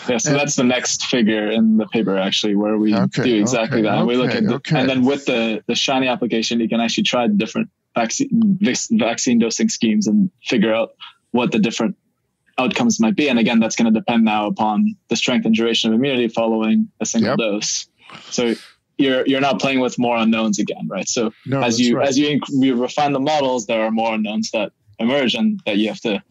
E: Yeah, so that's the next figure in the paper, actually, where we do exactly that. And we look at and then with the shiny application, you can actually try the different vaccine dosing schemes and figure out what the different outcomes might be. And again, that's going to depend now upon the strength and duration of immunity following a single dose. So you're now playing with more unknowns again, right? So as you refine the models, there are more unknowns that emerge and that you have to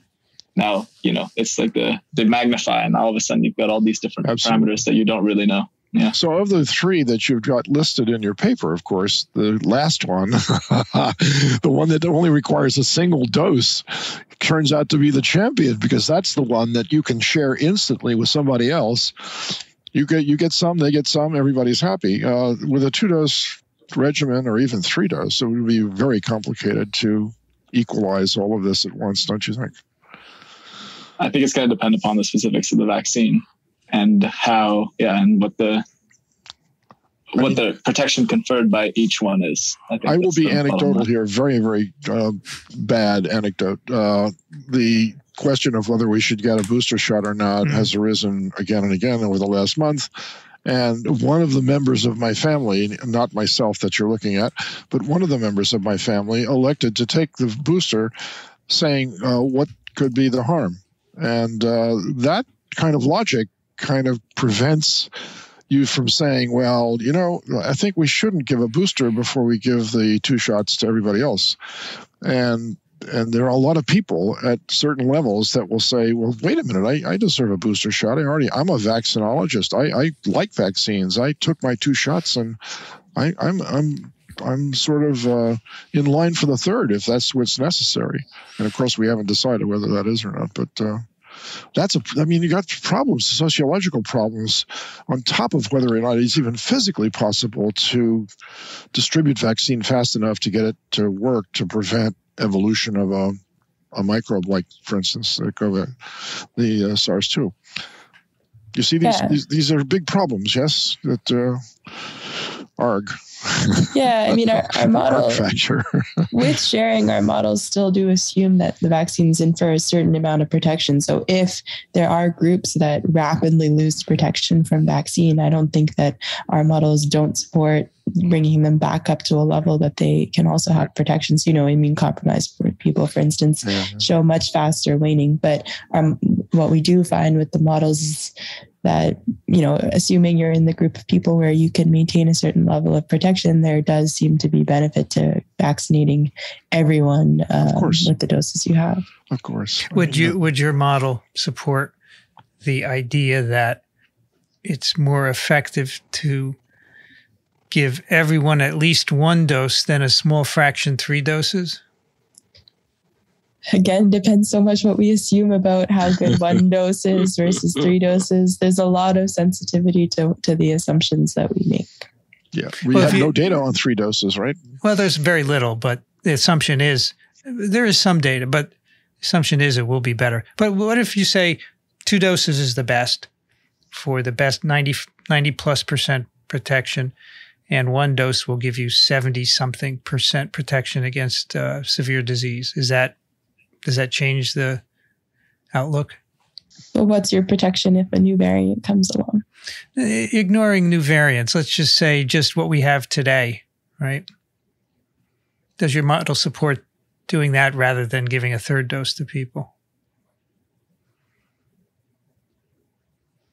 E: now, it's like they magnify, and all of a sudden you've got all these different parameters that you don't really know. Yeah.
F: So of the 3 that you've got listed in your paper, of course, the last one, the one that only requires a single dose, turns out to be the champion, because that's the one that you can share instantly with somebody else. You get some, they get some, everybody's happy. With a 2-dose regimen or even 3-dose, it would be very complicated to equalize all of this at once, don't you think?
E: I think it's going to depend upon the specifics of the vaccine. And how, and what the protection conferred by each one is.
F: I will be anecdotal here, very, very bad anecdote. The question of whether we should get a booster shot or not has arisen again and again over the last month. And one of the members of my family, not myself that you're looking at, but one of the members of my family elected to take the booster, saying what could be the harm. And that kind of logic kind of prevents you from saying, well, I think we shouldn't give a booster before we give the 2 shots to everybody else. And there are a lot of people at certain levels that will say, well, wait a minute, I deserve a booster shot. I'm a vaccinologist. I like vaccines. I took my 2 shots, and I'm sort of in line for the 3rd if that's what's necessary. And of course, we haven't decided whether that is or not. But you got problems, sociological problems, on top of whether or not it's even physically possible to distribute vaccine fast enough to get it to work to prevent evolution of a microbe, like, for instance, the SARS-2. You see, these are big problems, yes, that ARG.
D: Yeah, I mean, our model, with sharing, our models still do assume that the vaccines infer a certain amount of protection. So if there are groups that rapidly lose protection from vaccine, I don't think that our models don't support bringing them back up to a level that they can also have protections. Immune compromised people, for instance, show much faster waning. But what we do find with the models is that, assuming you're in the group of people where you can maintain a certain level of protection, there does seem to be benefit to vaccinating everyone with the doses you have.
F: Of course.
A: Would your model support the idea that it's more effective to give everyone at least 1 dose than a small fraction 3 doses?
D: Again, depends so much what we assume about how good 1 dose is versus 3 doses. There's a lot of sensitivity to the assumptions that we make.
F: Yeah, we have no data on 3 doses, right?
A: Well, there's very little, but the assumption is there is some data, but the assumption is it will be better. But what if you say 2 doses is the best for the best 90+% protection, and 1 dose will give you 70-something% protection against severe disease? Does that change the outlook?
D: Well, what's your protection if a new variant comes along?
A: Ignoring new variants, let's just say just what we have today, right? Does your model support doing that rather than giving a 3rd dose to people?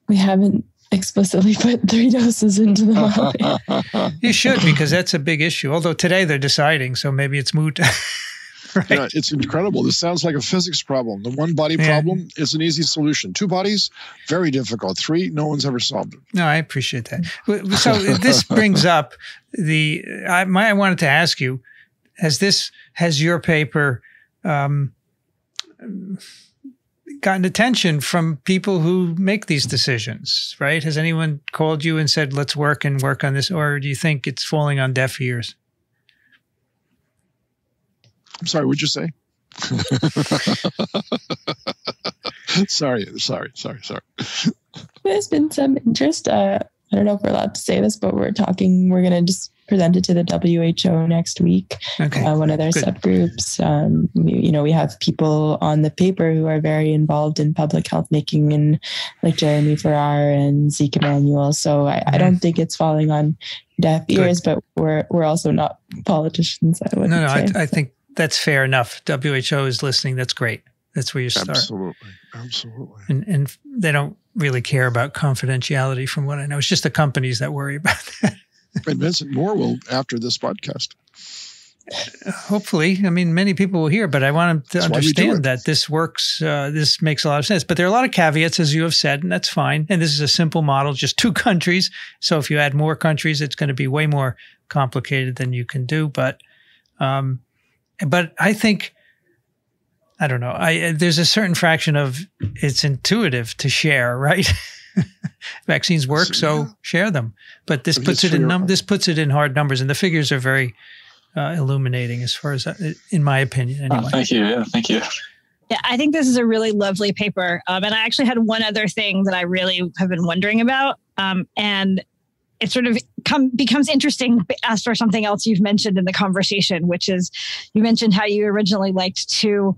D: We haven't explicitly put 3 doses into the model.
A: You should, because that's a big issue. Although today they're deciding, so maybe it's moot. Right.
F: Yeah, it's incredible. This sounds like a physics problem. The 1 body problem is an easy solution. 2 bodies, very difficult. 3, no one's ever solved it.
A: No, I appreciate that. So this brings up I wanted to ask you, has your paper gotten attention from people who make these decisions, right? Has anyone called you and said, let's work on this? Or do you think it's falling on deaf ears?
F: I'm sorry, what'd you say? Sorry.
D: There's been some interest. I don't know if we're allowed to say this, but we're going to just present it to the WHO next week.
A: Okay.
D: One of their subgroups. We have people on the paper who are very involved in public health making, and like Jeremy Farrar and Zeke Emanuel. So I don't think it's falling on deaf ears, but we're also not politicians.
A: I think that's fair enough. WHO is listening. That's great. That's where you start.
F: Absolutely.
A: And they don't really care about confidentiality from what I know. It's just the companies that worry about that.
F: And Vincent Moore will after this podcast.
A: Hopefully. I mean, many people will hear, but I want them to understand that this works. This makes a lot of sense. But there are a lot of caveats, as you have said, and that's fine. And this is a simple model, just 2 countries. So if you add more countries, it's going to be way more complicated than you can do. But I think, I don't know, there's a certain fraction of it's intuitive to share, right? Vaccines work, so share them. But this puts it in hard numbers, and the figures are very illuminating as far as, in my opinion, anyway.
E: Thank you. Yeah, thank you.
C: Yeah, I think this is a really lovely paper. And I actually had one other thing that I really have been wondering about. And it sort of becomes interesting as for something else you've mentioned in the conversation, which is you mentioned how you originally liked to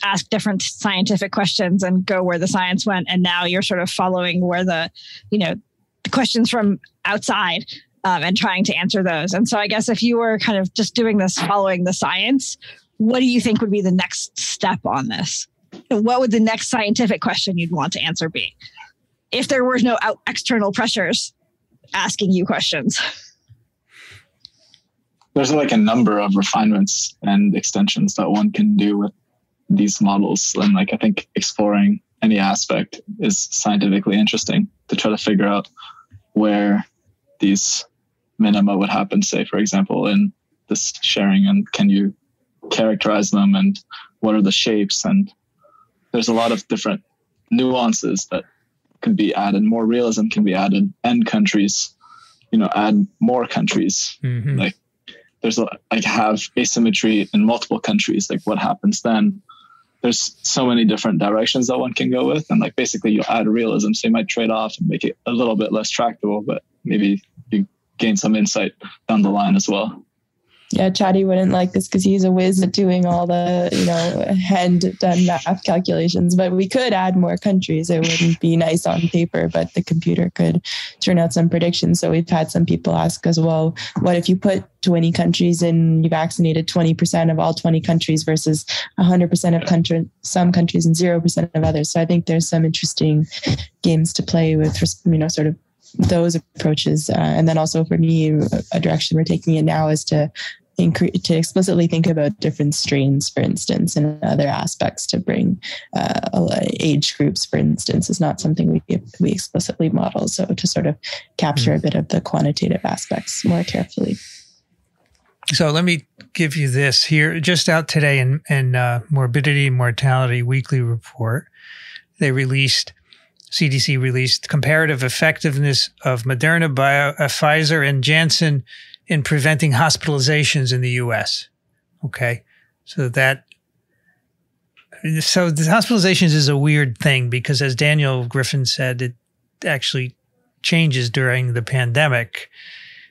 C: ask different scientific questions and go where the science went. And now you're sort of following where the questions from outside and trying to answer those. And so I guess if you were kind of just doing this, following the science, what do you think would be the next step on this? What would the next scientific question you'd want to answer be? if there were no external pressures asking you questions.
E: There's like a number of refinements and extensions that one can do with these models. And like, I think exploring any aspect is scientifically interesting to try to figure out where these minima would happen, say, for example, in this sharing, and can you characterize them, and what are the shapes? And there's a lot of different nuances that can be added. More realism can be added, and countries, add more countries.
A: Mm-hmm.
E: Like there's have asymmetry in multiple countries. Like what happens then? There's so many different directions that one can go with. And like basically you add realism. So you might trade off and make it a little bit less tractable, but maybe you gain some insight down the line as well.
D: Yeah, Chadi wouldn't like this because he's a whiz at doing all the, hand-done math calculations. But we could add more countries. It wouldn't be nice on paper, but the computer could turn out some predictions. So we've had some people ask us, well, what if you put 20 countries and you vaccinated 20% of all 20 countries versus 100% of some countries and 0% of others? So I think there's some interesting games to play with, sort of those approaches. And then also for me, a direction we're taking it now is to explicitly think about different strains, for instance, and other aspects to bring age groups, for instance, is not something we explicitly model. So to sort of capture a bit of the quantitative aspects more carefully.
A: So let me give you this here, just out today in Morbidity and Mortality Weekly Report. CDC released comparative effectiveness of Moderna, Pfizer, and Janssen in preventing hospitalizations in the U.S. Okay, so the hospitalizations is a weird thing because, as Daniel Griffin said, it actually changes during the pandemic.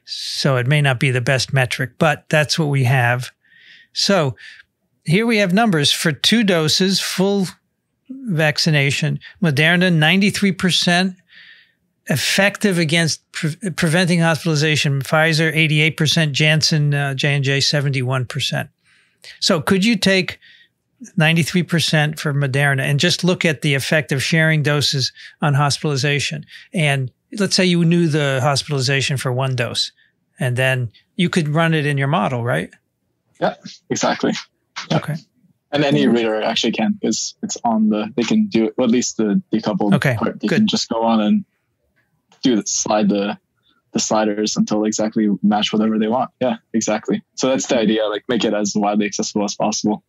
A: So it may not be the best metric, but that's what we have. So here we have numbers for 2 doses, full vaccination. Moderna, 93% effective against preventing hospitalization. Pfizer, 88%. Janssen, J&J, 71%. So could you take 93% for Moderna and just look at the effect of sharing doses on hospitalization? And let's say you knew the hospitalization for 1 dose, and then you could run it in your model, right?
E: Yeah, exactly. Yeah.
A: Okay.
E: And any reader actually can, because it's on they can do it, well, at least the decoupled part. They can just go on and slide the sliders until exactly match whatever they want. Yeah, exactly. So that's the idea, like make it as widely accessible as possible.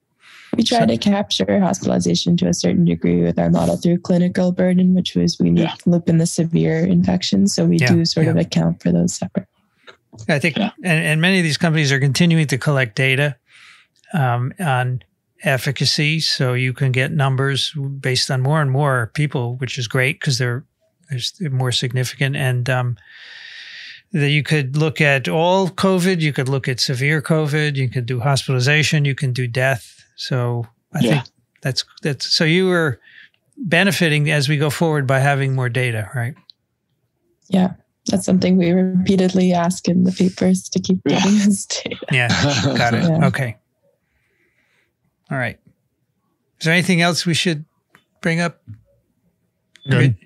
D: We try to capture hospitalization to a certain degree with our model through clinical burden, which was we loop in the severe infections. So we do sort of account for those separate.
A: I think, and many of these companies are continuing to collect data on efficacy, so you can get numbers based on more and more people, which is great because they're more significant. And that you could look at all COVID, you could look at severe COVID, you could do hospitalization, you can do death. So I think that's so you were benefiting as we go forward by having more data, right? Yeah.
D: That's something we repeatedly ask in the papers to keep getting us data.
A: Yeah, got it. Yeah. Okay. All right. Is there anything else we should bring up?
B: Good.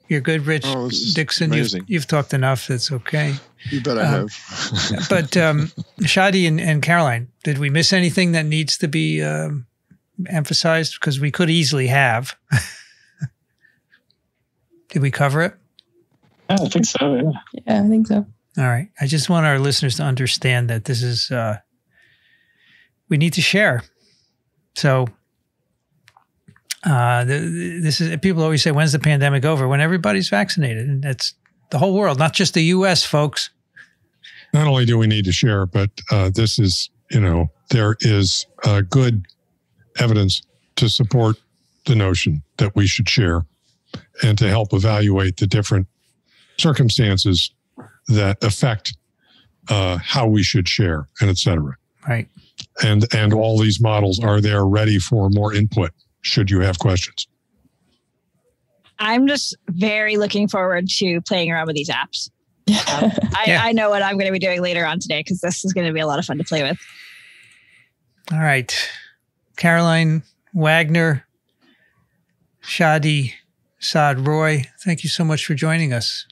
A: You're good, Rich.
F: Oh,
A: Dixon, you've talked enough. That's okay.
F: You bet I have.
A: But Chadi and Caroline, did we miss anything that needs to be emphasized? Because we could easily have. Did we cover it?
E: Yeah, I think so.
D: Yeah, I think so.
A: All right. I just want our listeners to understand that this is, we need to share. So this is, people always say, when's the pandemic over? When everybody's vaccinated. And that's the whole world, not just the U.S., folks.
B: Not only do we need to share, but this is, there is good evidence to support the notion that we should share and to help evaluate the different circumstances that affect how we should share, and et cetera.
A: Right.
B: And all these models are there ready for more input should you have questions.
C: I'm just very looking forward to playing around with these apps. I know what I'm going to be doing later on today because this is going to be a lot of fun to play with.
A: All right. Caroline, Wagner, Chadi, Saad-Roy, thank you so much for joining us.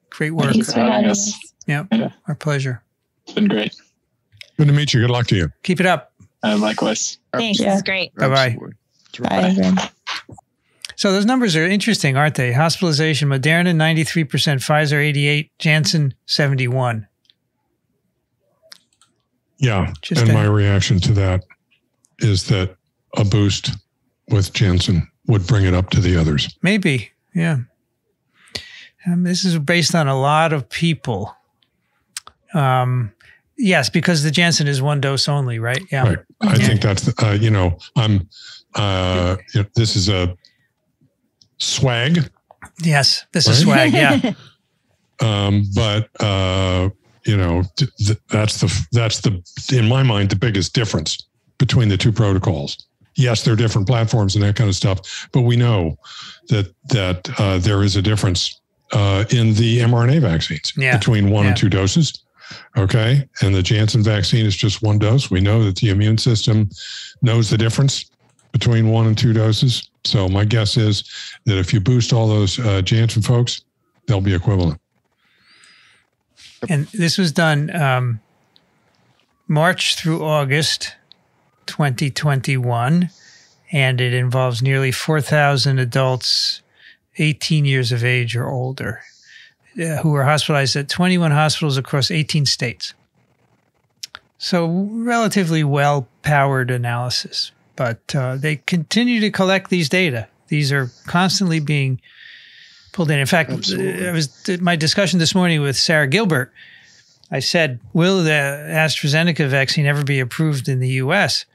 A: Great work.
D: Thanks for having us.
A: Yeah, our pleasure.
E: It's been great.
B: Good to meet you. Good luck to you.
A: Keep it up.
E: Likewise.
C: Thanks.
D: Yeah.
C: This is great.
A: Bye-bye.
F: Absolutely.
D: Bye, everyone.
A: So those numbers are interesting, aren't they? Hospitalization, Moderna 93%, Pfizer 88%, Janssen 71%.
B: Yeah.
A: Just
B: and
A: a-
B: my reaction to that is that a boost with Janssen would bring it up to the others.
A: Maybe, yeah. This is based on a lot of people. Yes, because the Janssen is one dose only, right? Yeah.
B: Right. I think that's, this is a swag.
A: Yes, this is swag, yeah.
B: That's in my mind, the biggest difference between the two protocols. Yes, they're different platforms and that kind of stuff, but we know that there is a difference in the mRNA vaccines between one and two doses. Okay. And the Janssen vaccine is just one dose. We know that the immune system knows the difference between 1 and 2 doses. So my guess is that if you boost all those Janssen folks, they'll be equivalent.
A: And this was done March through August 2021, and it involves nearly 4,000 adults 18 years of age or older who were hospitalized at 21 hospitals across 18 states. So relatively well-powered analysis, but they continue to collect these data. These are constantly being pulled in. In fact, it was my discussion this morning with Sarah Gilbert. I said, will the AstraZeneca vaccine ever be approved in the U.S.?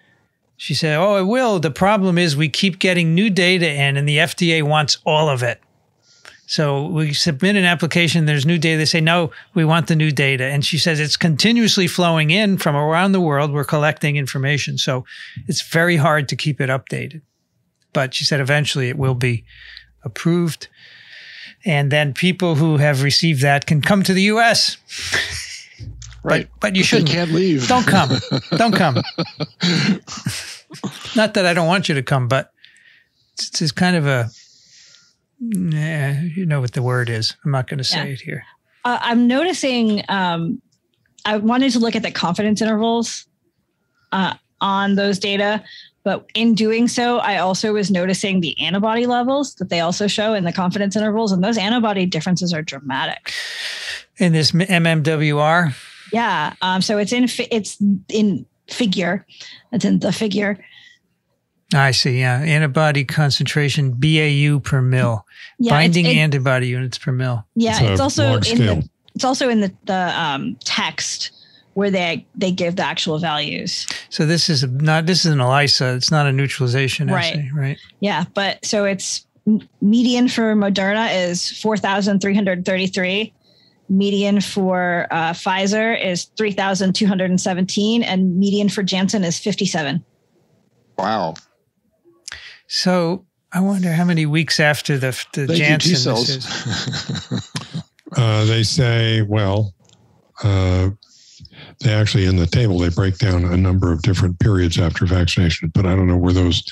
A: She said, oh, it will. The problem is we keep getting new data in, and the FDA wants all of it. So we submit an application, there's new data. They say, no, we want the new data. And she says it's continuously flowing in from around the world. We're collecting information. So it's very hard to keep it updated. But she said eventually it will be approved. And then people who have received that can come to the U.S.
F: Right.
A: But you shouldn't.
F: They can't leave.
A: Don't come. Don't come. Not that I don't want you to come, but it's kind of a, you know what the word is. I'm not going to say it here.
C: I'm noticing, I wanted to look at the confidence intervals on those data, but in doing so, I also was noticing the antibody levels that they also show in the confidence intervals, and those antibody differences are dramatic.
A: In this MMWR?
C: Yeah. So it's in figure. It's in the figure.
A: I see. Yeah. Antibody concentration, BAU per mil.
C: Yeah,
A: Binding antibody units per mil.
C: Yeah. It's also in the text where they give the actual values.
A: So this is an ELISA. It's not a neutralization assay, right?
C: Yeah. But so it's median for Moderna is 4,333. Median for Pfizer is 3,217, and median for Janssen is 57.
F: Wow.
A: So I wonder how many weeks after the Janssen
F: T-cells.
A: This is.
B: They say, they actually in the table, they break down a number of different periods after vaccination, but I don't know where those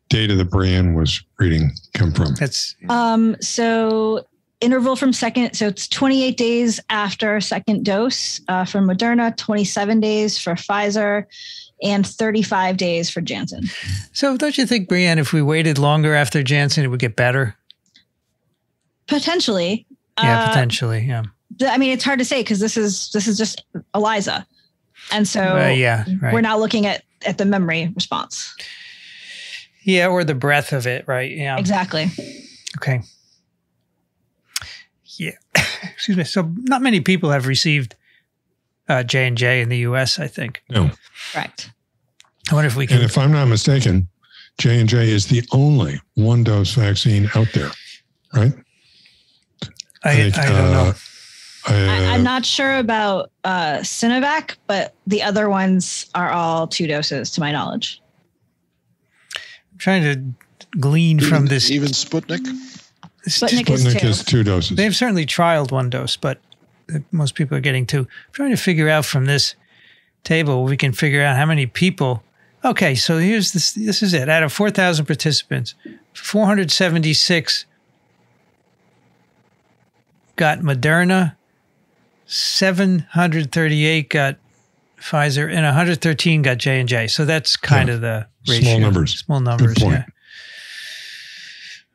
B: data that Brianne was reading come from.
A: That's
C: so interval from second, so it's 28 days after second dose for Moderna, 27 days for Pfizer, and 35 days for Janssen.
A: So don't you think, Brianne, if we waited longer after Janssen, it would get better?
C: Potentially.
A: Yeah, potentially. Yeah.
C: I mean, it's hard to say because this is just ELISA. And so we're not looking at the memory response.
A: Yeah, or the breadth of it, right? Yeah.
C: Exactly.
A: Okay. Yeah. Excuse me. So not many people have received J&J in the U.S., I think.
B: No.
C: Correct.
A: I wonder if we can.
B: And if I'm not mistaken, J&J is the only one-dose vaccine out there, right?
A: I don't know.
C: I'm not sure about Sinovac, but the other ones are all 2 doses, to my knowledge.
A: I'm trying to glean from this.
F: Even Sputnik?
C: Sputnik
B: is 2 doses.
A: They've certainly trialed 1 dose, but most people are getting 2. I'm trying to figure out from this table, we can figure out how many people. Okay, so here's this. This is it. Out of 4,000 participants, 476 got Moderna, 738 got Pfizer, and 113 got J&J. So that's kind of the ratio.
B: Small numbers.
A: Small numbers,
B: Good point.
A: yeah.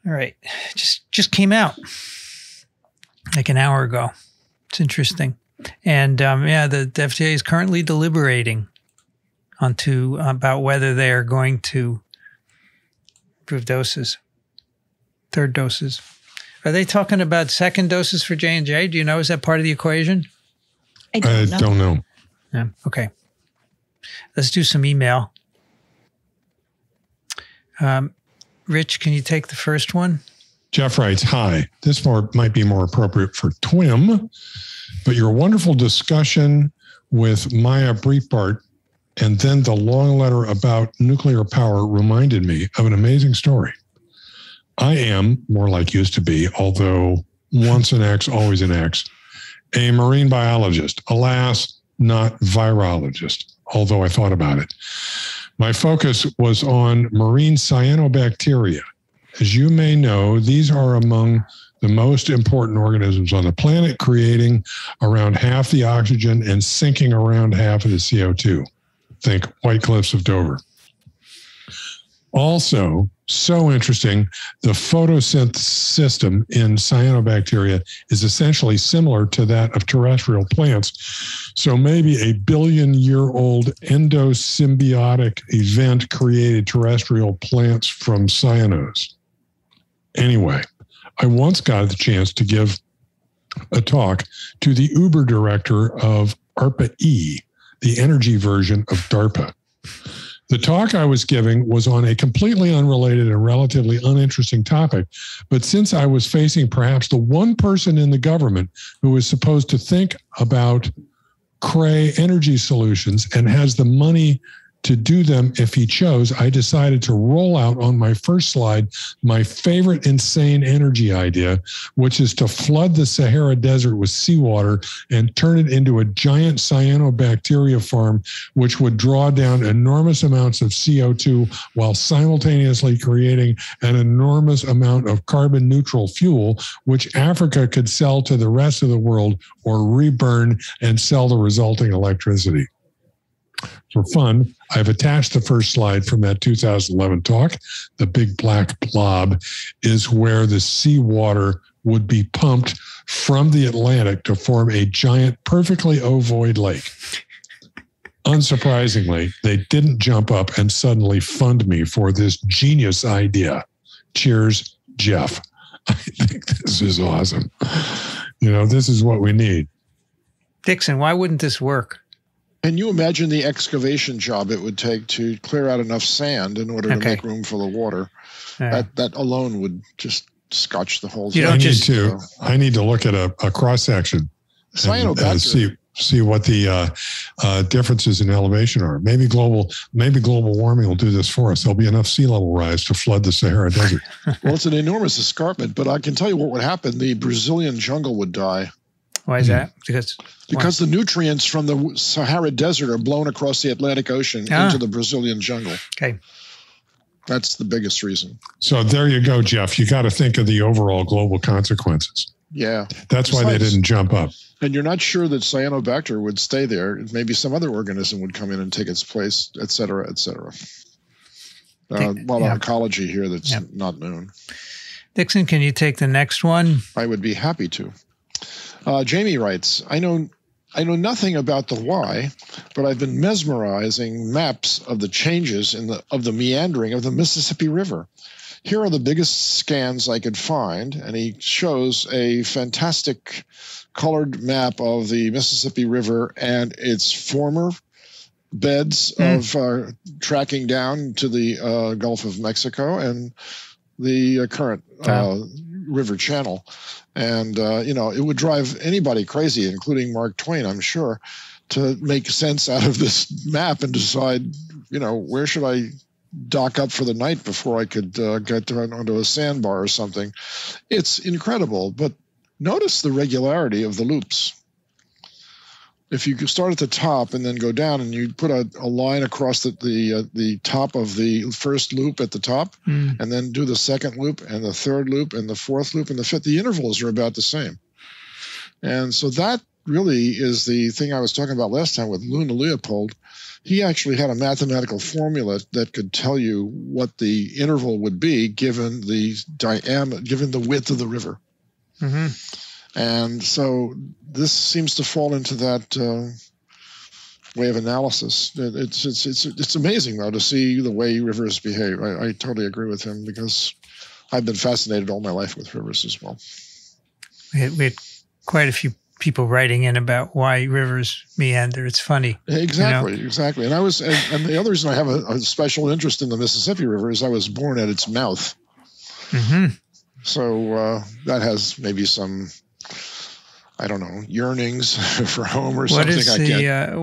A: All right. Just came out like an hour ago. It's interesting. And the FDA is currently deliberating about whether they are going to approve doses, third doses. Are they talking about second doses for J&J? Do you know? Is that part of the equation?
C: I
B: don't know.
A: Yeah. Okay. Let's do some email. Rich, can you take the first one?
B: Jeff writes, hi, this might be more appropriate for TWiV, but your wonderful discussion with Maya Breitbart and then the long letter about nuclear power reminded me of an amazing story. I am, more like used to be, although once an X, always an X, a marine biologist, alas, not virologist, although I thought about it. My focus was on marine cyanobacteria. As you may know, these are among the most important organisms on the planet, creating around half the oxygen and sinking around half of the CO2. Think White Cliffs of Dover. Also, so interesting, the photosynthesis system in cyanobacteria is essentially similar to that of terrestrial plants. So maybe a billion-year-old endosymbiotic event created terrestrial plants from cyanos. Anyway, I once got the chance to give a talk to the Uber director of ARPA-E, the energy version of DARPA. The talk I was giving was on a completely unrelated and relatively uninteresting topic, but since I was facing perhaps the one person in the government who is supposed to think about cray energy solutions and has the money to do them if he chose, I decided to roll out on my first slide my favorite insane energy idea, which is to flood the Sahara Desert with seawater and turn it into a giant cyanobacteria farm, which would draw down enormous amounts of CO2 while simultaneously creating an enormous amount of carbon neutral fuel, which Africa could sell to the rest of the world or reburn and sell the resulting electricity. For fun, I've attached the first slide from that 2011 talk. The big black blob is where the seawater would be pumped from the Atlantic to form a giant, perfectly ovoid lake. Unsurprisingly, they didn't jump up and suddenly fund me for this genius idea. Cheers, Jeff. I think this is awesome. You know, this is what we need.
A: Dixon, why wouldn't this work?
F: Can you imagine the excavation job it would take to clear out enough sand in order to make room for the water? That alone would just scotch the whole thing.
B: I need to look at a cross section and see what the differences in elevation are. Maybe global warming will do this for us. There'll be enough sea level rise to flood the Sahara Desert.
F: Well, it's an enormous escarpment, but I can tell you what would happen. The Brazilian jungle would die.
A: Why is that?
F: Because the nutrients from the Sahara Desert are blown across the Atlantic Ocean into the Brazilian jungle.
A: Okay.
F: That's the biggest reason.
B: So there you go, Jeff. You got to think of the overall global consequences.
F: Yeah.
B: That's why they didn't jump up.
F: And you're not sure that cyanobacter would stay there. Maybe some other organism would come in and take its place, et cetera, et cetera. A lot of ecology here that's not known.
A: Dixon, can you take the next one?
F: I would be happy to. Jamie writes, I know nothing about the why, but I've been mesmerizing maps of the changes of the meandering of the Mississippi River. Here are the biggest scans I could find, and he shows a fantastic colored map of the Mississippi River and its former beds of tracking down to the Gulf of Mexico and the current river channel. And, it would drive anybody crazy, including Mark Twain, I'm sure, to make sense out of this map and decide, where should I dock up for the night before I could get onto a sandbar or something. It's incredible. But notice the regularity of the loops. If you start at the top and then go down and you put a line across the top of the first loop at the top and then do the second loop and the third loop and the fourth loop and the fifth, the intervals are about the same. And so that really is the thing I was talking about last time with Luna Leopold. He actually had a mathematical formula that could tell you what the interval would be given the diameter, given the width of the river.
A: Mm-hmm.
F: And so this seems to fall into that way of analysis. It's amazing, though, to see the way rivers behave. I totally agree with him because I've been fascinated all my life with rivers as well.
A: We had quite a few people writing in about why rivers meander. It's funny.
F: Exactly,
A: you know?
F: Exactly. And and the other reason I have a special interest in the Mississippi River is I was born at its mouth.
A: Mm-hmm.
F: So that has maybe some, I don't know, yearnings for home or something.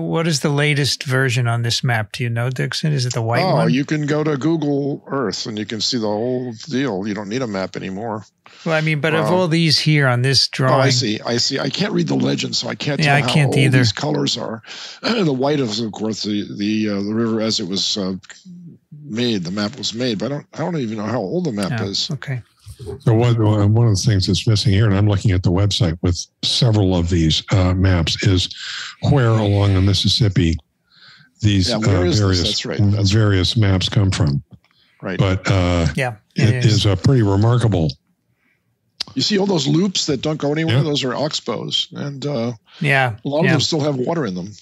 A: What is the latest version on this map? Do you know, Dixon? Is it the white one?
F: Oh, you can go to Google Earth and you can see the whole deal. You don't need a map anymore.
A: Well, I mean, but of all these here on this drawing.
F: Oh, I see. I can't read the legend, so I can't tell how old these colors are. The white is, of course, the river as it was made. The map was made, but I don't even know how old the map is.
A: Okay.
B: So one of the things that's missing here, and I'm looking at the website with several of these maps, is where along the Mississippi these various maps come from.
F: Right.
B: But it is pretty remarkable.
F: You see all those loops that don't go anywhere? Yep. Those are oxbows. And a lot of them still have water in them.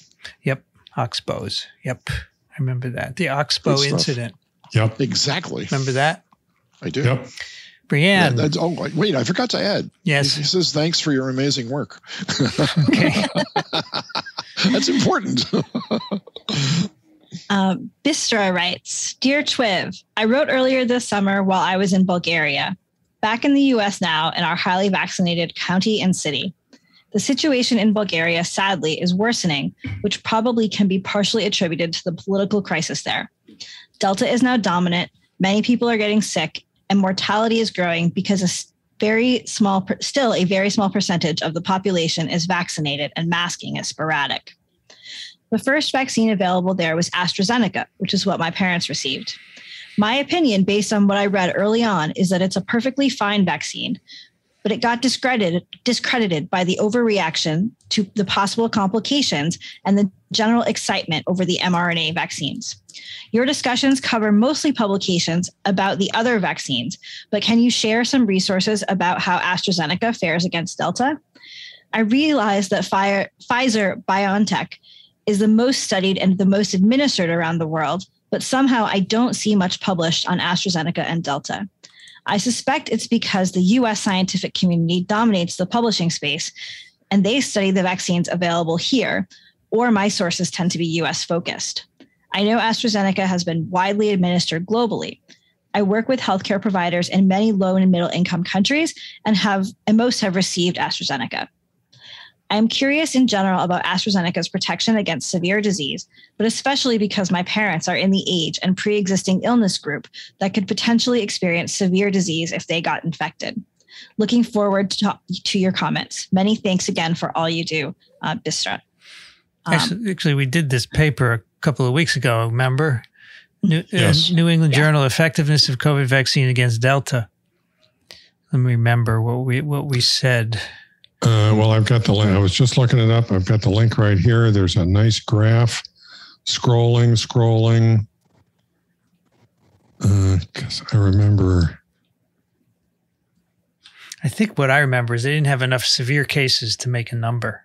A: Yep. Oxbows. Yep. I remember that. The Oxbow incident.
B: Yep.
F: Exactly.
A: Remember that?
F: I do.
B: Yep.
A: Brianne.
F: Yeah, wait, I forgot to add.
A: Yes.
F: He says, thanks for your amazing work.
A: Okay.
F: That's important.
C: Bistra writes, Dear TWiV, I wrote earlier this summer while I was in Bulgaria. Back in the US now in our highly vaccinated county and city. The situation in Bulgaria, sadly, is worsening, which probably can be partially attributed to the political crisis there. Delta is now dominant, many people are getting sick, and mortality is growing because still a very small percentage of the population is vaccinated and masking is sporadic. The first vaccine available there was AstraZeneca, which is what my parents received. My opinion, based on what I read early on, is that it's a perfectly fine vaccine, but it got discredited by the overreaction to the possible complications and the general excitement over the mRNA vaccines. Your discussions cover mostly publications about the other vaccines, but can you share some resources about how AstraZeneca fares against Delta? I realize that Pfizer-BioNTech is the most studied and the most administered around the world, but somehow I don't see much published on AstraZeneca and Delta. I suspect it's because the US scientific community dominates the publishing space and they study the vaccines available here, or my sources tend to be US focused. I know AstraZeneca has been widely administered globally. I work with healthcare providers in many low and middle income countries and most have received AstraZeneca. I am curious in general about AstraZeneca's protection against severe disease, but especially because my parents are in the age and pre-existing illness group that could potentially experience severe disease if they got infected. Looking forward to your comments. Many thanks again for all you do, Bistra.
A: Actually, we did this paper a couple of weeks ago, remember? New England Journal, Effectiveness of COVID Vaccine Against Delta. Let me remember what we said.
B: Well, I've got the link. I was just looking it up. I've got the link right here. There's a nice graph. Scrolling. Because I remember.
A: I think what I remember is they didn't have enough severe cases to make a number,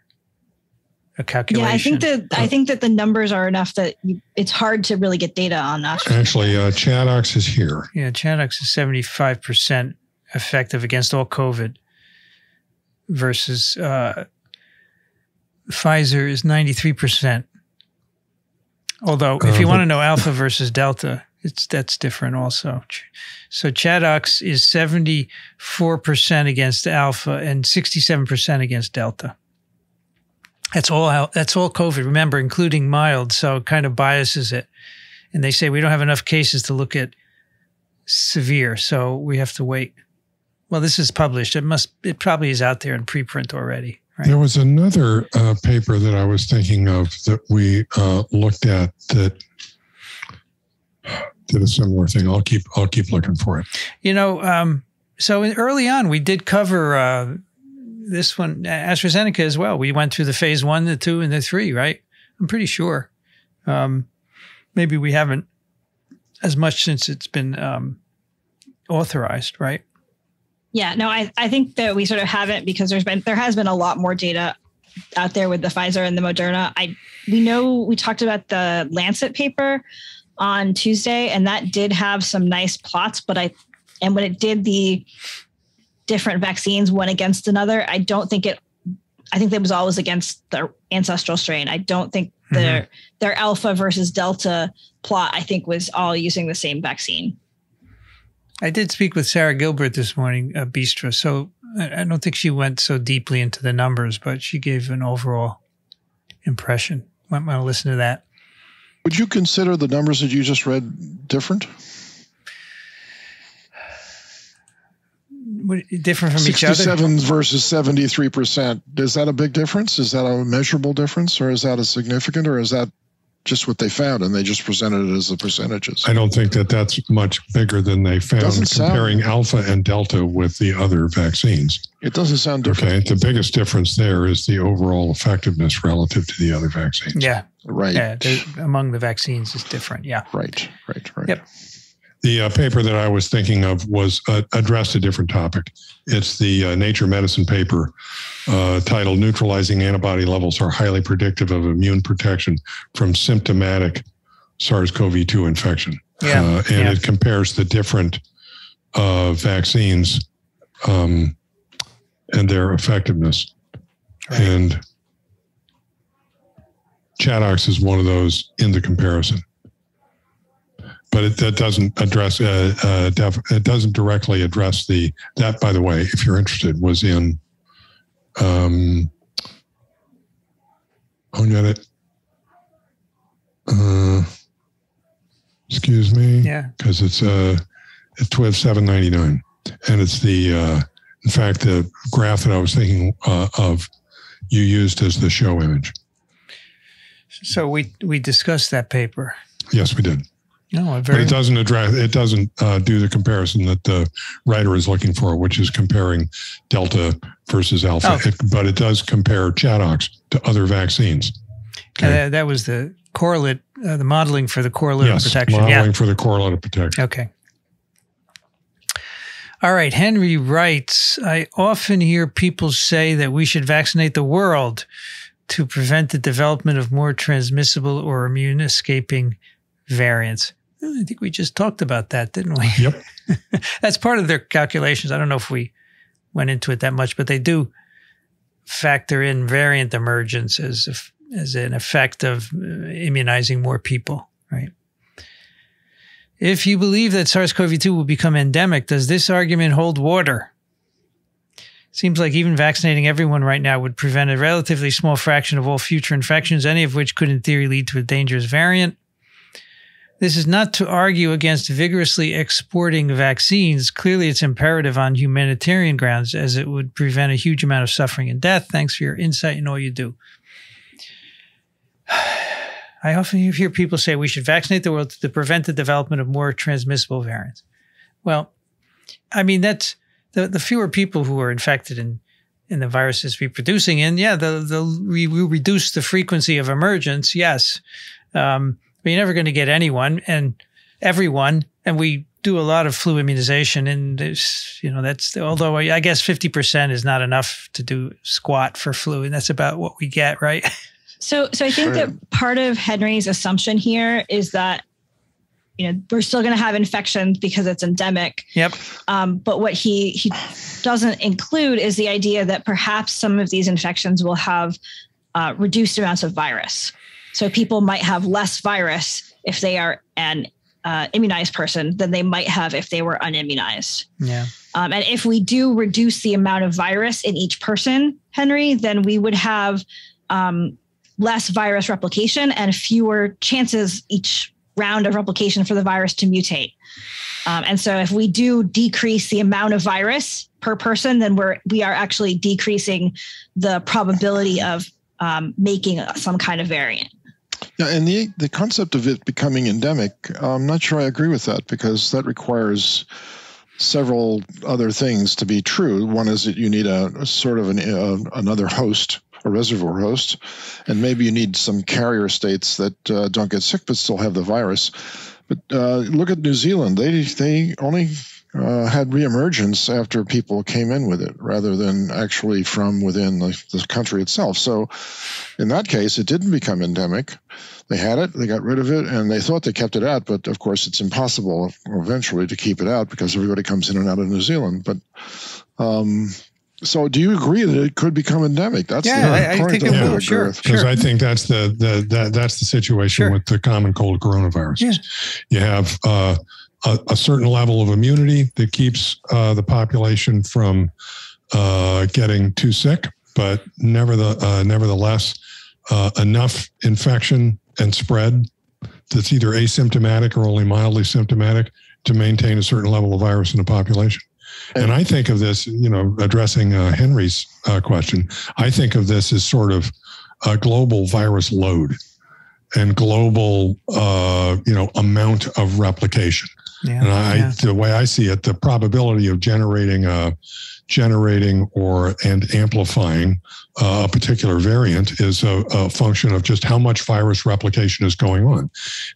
A: a calculation.
C: Yeah, I think that the numbers are enough that it's hard to really get data on that.
B: Actually, Chadox is here.
A: Yeah, Chadox is 75% effective against all COVID. Versus Pfizer is 93%. Although, if you want to know alpha versus delta, that's different also. So Chadox is 74% against alpha and 67% against delta. That's all COVID. Remember, including mild, so it kind of biases it. And they say we don't have enough cases to look at severe, so we have to wait. Well, this is published. It probably is out there in preprint already. Right?
B: There was another paper that I was thinking of that we looked at that did a similar thing. I'll keep looking for it.
A: You know, so early on we did cover this one, AstraZeneca as well. We went through the phase 1, the 2, and the 3, right? I'm pretty sure. Maybe we haven't as much since it's been authorized, right?
C: Yeah, no, I think that we sort of haven't, because there has been a lot more data out there with the Pfizer and the Moderna. We talked about the Lancet paper on Tuesday, and that did have some nice plots, and when it did the different vaccines one against another, I think that was always against the ancestral strain. I don't think their alpha versus delta plot, I think, was all using the same vaccine.
A: I did speak with Sarah Gilbert this morning, Bistra, so I don't think she went so deeply into the numbers, but she gave an overall impression. Might want to listen to that.
F: Would you consider the numbers that you just read different?
A: Different from each other?
F: 67 versus 73%. Is that a big difference? Is that a measurable difference, or is that a significant, or is that just what they found and they just presented it as the percentages?
B: I don't think that that's much bigger than they found comparing alpha and delta with the other vaccines.
F: It doesn't sound different.
B: Okay, the biggest difference there is the overall effectiveness relative to the other vaccines.
A: Yeah.
F: Right.
A: Yeah, among the vaccines is different. Yeah.
F: Right.
A: Yep.
B: The paper that I was thinking of was addressed a different topic. It's the Nature Medicine paper titled "Neutralizing Antibody Levels Are Highly Predictive of Immune Protection from Symptomatic SARS-CoV-2 Infection."
A: Yeah.
B: It compares the different vaccines and their effectiveness.
A: Right.
B: And Chadox is one of those in the comparison. But that doesn't address. It doesn't directly address that. By the way, if you're interested, was in. Excuse me.
A: Yeah.
B: Because it's TWiV 799, and it's in fact the graph that I was thinking of. You used as the show image.
A: So we discussed that paper.
B: Yes, we did.
A: No,
B: but it doesn't address. It doesn't do the comparison that the writer is looking for, which is comparing delta versus alpha.
A: Oh.
B: But it does compare Chadox to other vaccines. Okay?
A: That was the correlate, the modeling for the correlate of protection.
B: Modeling for the correlate of protection.
A: Okay. All right. Henry writes, I often hear people say that we should vaccinate the world to prevent the development of more transmissible or immune escaping variants. I think we just talked about that, didn't we?
B: Yep.
A: That's part of their calculations. I don't know if we went into it that much, but they do factor in variant emergence as an effect of immunizing more people, right? If you believe that SARS-CoV-2 will become endemic, does this argument hold water? Seems like even vaccinating everyone right now would prevent a relatively small fraction of all future infections, any of which could in theory lead to a dangerous variant. This is not to argue against vigorously exporting vaccines. Clearly, it's imperative on humanitarian grounds, as it would prevent a huge amount of suffering and death. Thanks for your insight and all you do. I often hear people say we should vaccinate the world to prevent the development of more transmissible variants. Well, I mean, that's the fewer people who are infected in the virus is reproducing in, we will reduce the frequency of emergence, yes. But you're never going to get anyone and everyone. And we do a lot of flu immunization. And although I guess 50% is not enough to do squat for flu. And that's about what we get, right?
C: So I think that part of Henry's assumption here is that, we're still going to have infections because it's endemic.
A: Yep.
C: But what he doesn't include is the idea that perhaps some of these infections will have reduced amounts of virus. So people might have less virus if they are an immunized person than they might have if they were unimmunized.
A: Yeah.
C: And if we do reduce the amount of virus in each person, Henry, then we would have less virus replication and fewer chances each round of replication for the virus to mutate. And so if we do decrease the amount of virus per person, then we are actually decreasing the probability of making some kind of variant.
F: Yeah, and the concept of it becoming endemic, I'm not sure I agree with that, because that requires several other things to be true. One is that you need a sort of another host, a reservoir host, and maybe you need some carrier states that don't get sick but still have the virus. But look at New Zealand. They only had reemergence after people came in with it rather than actually from within the country itself. So in that case, it didn't become endemic. They had it, they got rid of it, and they thought they kept it out. But of course, it's impossible eventually to keep it out because everybody comes in and out of New Zealand. But so do you agree that it could become endemic? That's
A: I think it will. Sure.
B: Because I think that's the situation with the common cold coronavirus. You have a certain level of immunity that keeps the population from getting too sick, but nevertheless, enough infection and spread that's either asymptomatic or only mildly symptomatic to maintain a certain level of virus in the population. And I think of this, addressing Henry's question, I think of this as sort of a global virus load and global, amount of replication. Yeah, and the way I see it, the probability of generating and amplifying a particular variant is a function of just how much virus replication is going on.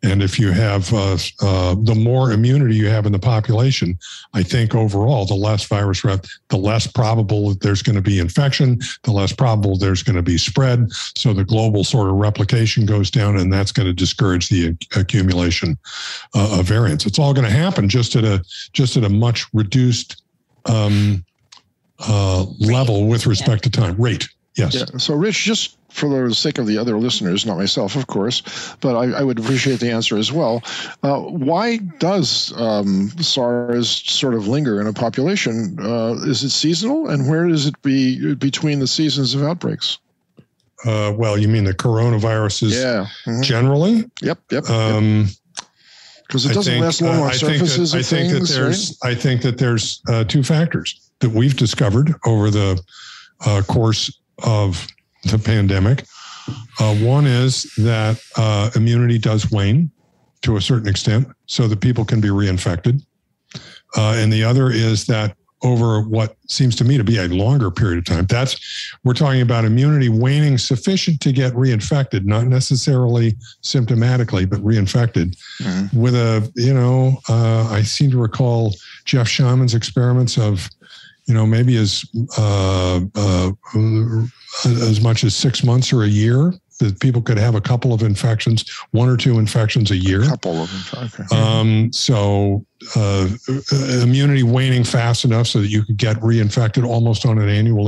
B: And if you have the more immunity you have in the population, I think overall, the less virus the less probable that there's going to be infection, the less probable there's going to be spread. So the global sort of replication goes down, and that's going to discourage the accumulation of variants. It's all going to happen just at a much reduced level with respect to time. Rate. Yes. Yeah. So, Rich, just for the sake of the other listeners, not myself, of course, but I would appreciate the answer as well. Why does SARS sort of linger in a population? Is it seasonal? And where does it be between the seasons of outbreaks? Well, you mean the coronaviruses generally?
F: Yep. Because it doesn't last long on surfaces of things, right?
B: I think that there's two factors that we've discovered over the course of the pandemic. One is that immunity does wane to a certain extent so that people can be reinfected. And the other is that over what seems to me to be a longer period of time, we're talking about immunity waning sufficient to get reinfected, not necessarily symptomatically, but reinfected with I seem to recall Jeff Shaman's experiments of, maybe as much as 6 months or a year, that people could have a couple of infections, 1 or 2 infections a year.
F: A couple of them. Okay.
B: So immunity waning fast enough so that you could get reinfected almost on an annual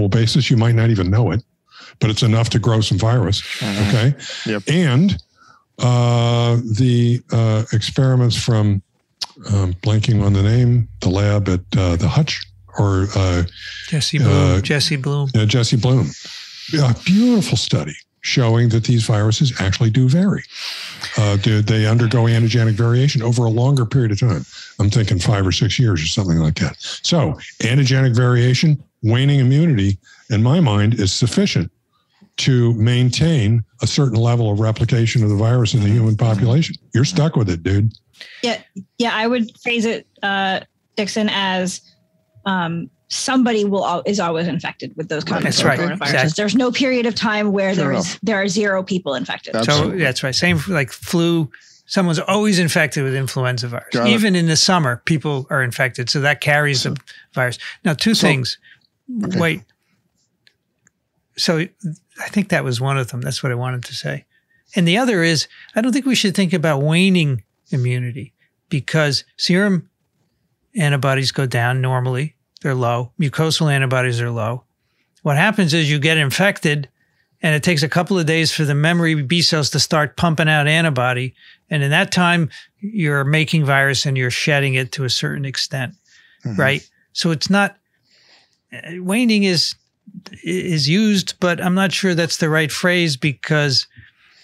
B: basis. You might not even know it, but it's enough to grow some virus. Okay.
F: Yep.
B: And the experiments from blanking on the name, the lab at the Hutch or
A: Jesse Bloom.
B: Jesse Bloom. A beautiful study showing that these viruses actually do vary. They undergo antigenic variation over a longer period of time. I'm thinking 5 or 6 years or something like that. So antigenic variation, waning immunity, in my mind, is sufficient to maintain a certain level of replication of the virus in the human population. You're stuck with it, dude.
C: Yeah. I would phrase it, Dixon, as somebody is always infected with those kinds of coronaviruses. Exactly. There's no period of time where there are 0 people infected.
A: Absolutely. So that's right. Same for like flu. Someone's always infected with influenza virus. Even in the summer, people are infected. So that carries the virus. Now, two things. Okay. Wait. So I think that was one of them. That's what I wanted to say. And the other is, I don't think we should think about waning immunity because serum antibodies go down normally. They're low. Mucosal antibodies are low. What happens is you get infected and it takes a couple of days for the memory B cells to start pumping out antibody. And in that time, you're making virus and you're shedding it to a certain extent, right? So it's not, waning is used, but I'm not sure that's the right phrase because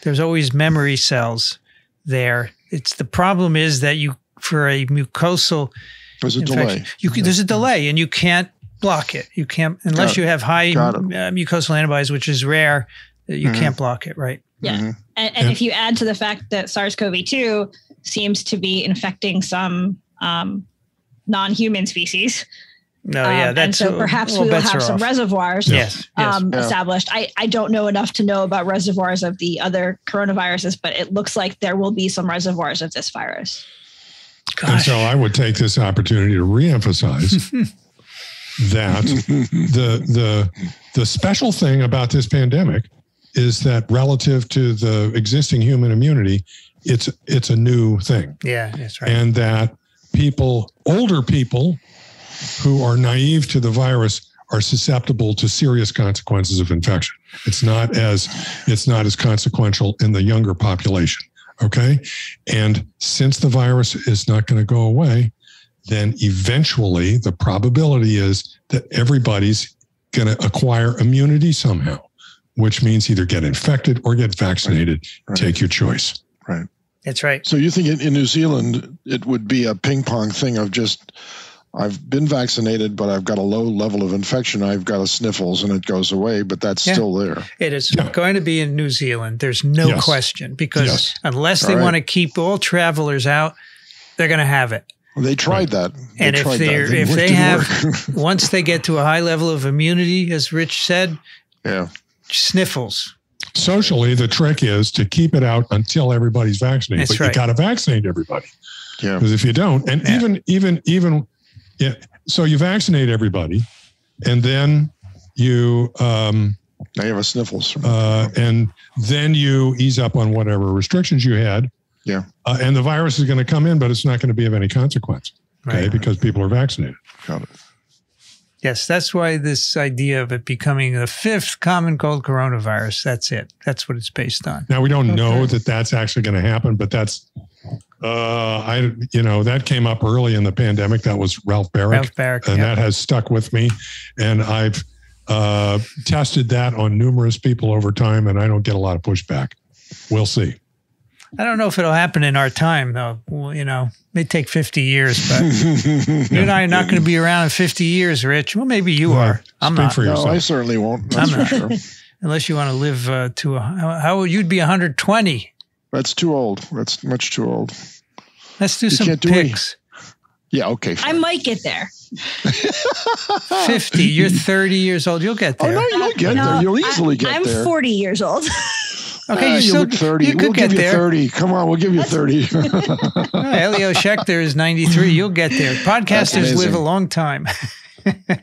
A: there's always memory cells there. The problem is that for a mucosal
F: there's a delay.
A: There's a delay, and you can't block it. You can't unless you have high mucosal antibodies, which is rare. You can't block it, right?
C: Yeah, and if you add to the fact that SARS-CoV-2 seems to be infecting some non-human species.
A: No, yeah,
C: and so perhaps we will have some reservoirs established. I don't know enough to know about reservoirs of the other coronaviruses, but it looks like there will be some reservoirs of this virus.
A: Gosh.
B: And so I would take this opportunity to reemphasize that the special thing about this pandemic is that relative to the existing human immunity, it's a new thing.
A: Yeah, that's right.
B: And that older people who are naive to the virus are susceptible to serious consequences of infection. It's not as consequential in the younger population. Okay. And since the virus is not going to go away, then eventually the probability is that everybody's going to acquire immunity somehow, which means either get infected or get vaccinated. Right. Take your choice.
F: Right.
A: That's right.
F: So you think in New Zealand, it would be a ping pong thing of just, I've been vaccinated, but I've got a low level of infection. I've got a sniffles and it goes away, but that's still there.
A: It is going to be in New Zealand. There's no question, because unless they want to keep all travelers out, they're going to have it.
F: Well, they tried that.
A: And if they have, once they get to a high level of immunity, as Rich said, sniffles.
B: Socially, the trick is to keep it out until everybody's vaccinated.
A: That's
B: but you got to vaccinate everybody.
F: Yeah.
B: Because if you don't, and even so you vaccinate everybody, and then you
F: now you have a sniffles,
B: and then you ease up on whatever restrictions you had.
F: Yeah,
B: and the virus is going to come in, but it's not going to be of any consequence. Okay, because people are vaccinated.
F: Got it.
A: Yes, that's why this idea of it becoming the 5th common cold coronavirus. That's it. That's what it's based on.
B: Now we don't know that that's actually going to happen, but that's. That came up early in the pandemic. That was Ralph Barrick, and that has stuck with me. And I've tested that on numerous people over time, and I don't get a lot of pushback. We'll see.
A: I don't know if it'll happen in our time, though. Well, it may take 50 years, but you and I are not going to be around in 50 years, Rich. Well, maybe you are. I'm not.
F: For yourself. No, I certainly won't. That's for sure.
A: Unless you want to live how would you'd be 120?
F: That's too old. That's much too old.
A: Let's do some picks.
F: Yeah, okay.
C: Fine. I might get there.
A: 50. You're 30 years old. You'll get there.
F: Oh, no, you'll get there. You'll easily get there.
C: I'm 40 years old.
A: Okay,
F: you look 30. We'll give you 30. Come on, we'll give you 30.
A: Elio Schechter is 93. You'll get there. Podcasters live a long time.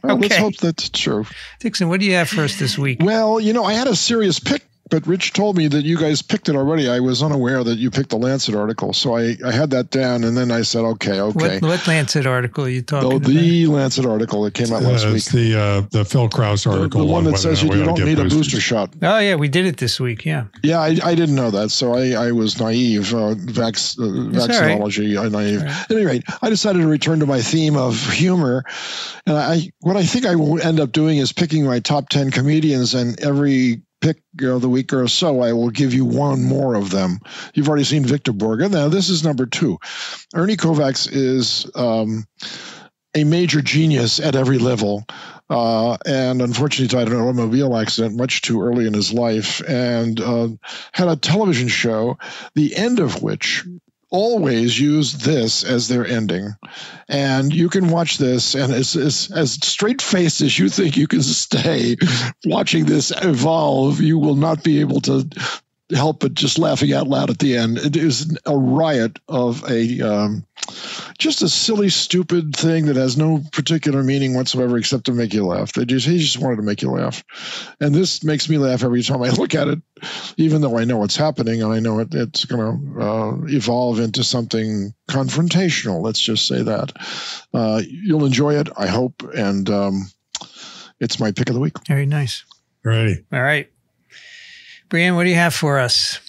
F: Well, let's hope that's true.
A: Dixon, what do you have for us this week?
F: Well, I had a serious pick, but Rich told me that you guys picked it already. I was unaware that you picked the Lancet article. So I had that down, and then I said, okay.
A: What Lancet article are you talking about?
F: The Lancet article that came out last week.
B: It's the Phil Krause article.
F: The one that says you don't need a booster shot.
A: Oh, yeah, we did it this week, yeah.
F: Yeah, I didn't know that, so I was naive, vaccinology, naive. Right. At any rate, I decided to return to my theme of humor, and what I think I will end up doing is picking my top 10 comedians, and every pick the week or so, I will give you one more of them. You've already seen Victor Borge. Now, this is number 2. Ernie Kovacs is a major genius at every level, and unfortunately died in an automobile accident much too early in his life, and had a television show, the end of which always use this as their ending. And you can watch this, and it's as straight-faced as you think you can stay watching this evolve. You will not be able to help but just laughing out loud at the end. It is a riot of just a silly, stupid thing that has no particular meaning whatsoever except to make you laugh. He just wanted to make you laugh. And this makes me laugh every time I look at it, even though I know what's happening and I know it's going to evolve into something confrontational. Let's just say that. You'll enjoy it, I hope, and it's my pick of the week.
A: Very nice.
B: Ready.
A: All right. Brianne, what do you have for us?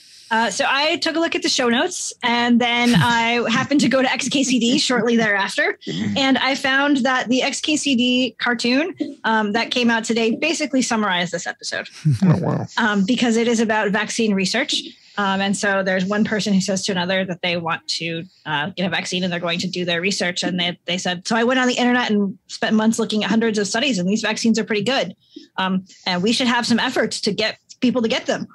C: So I took a look at the show notes, and then I happened to go to XKCD shortly thereafter, and I found that the XKCD cartoon that came out today basically summarized this episode.
F: Oh, wow.
C: Because it is about vaccine research. And so there's one person who says to another that they want to get a vaccine and they're going to do their research. And they said, so I went on the internet and spent months looking at hundreds of studies, and these vaccines are pretty good. And we should have some efforts to get people to get them.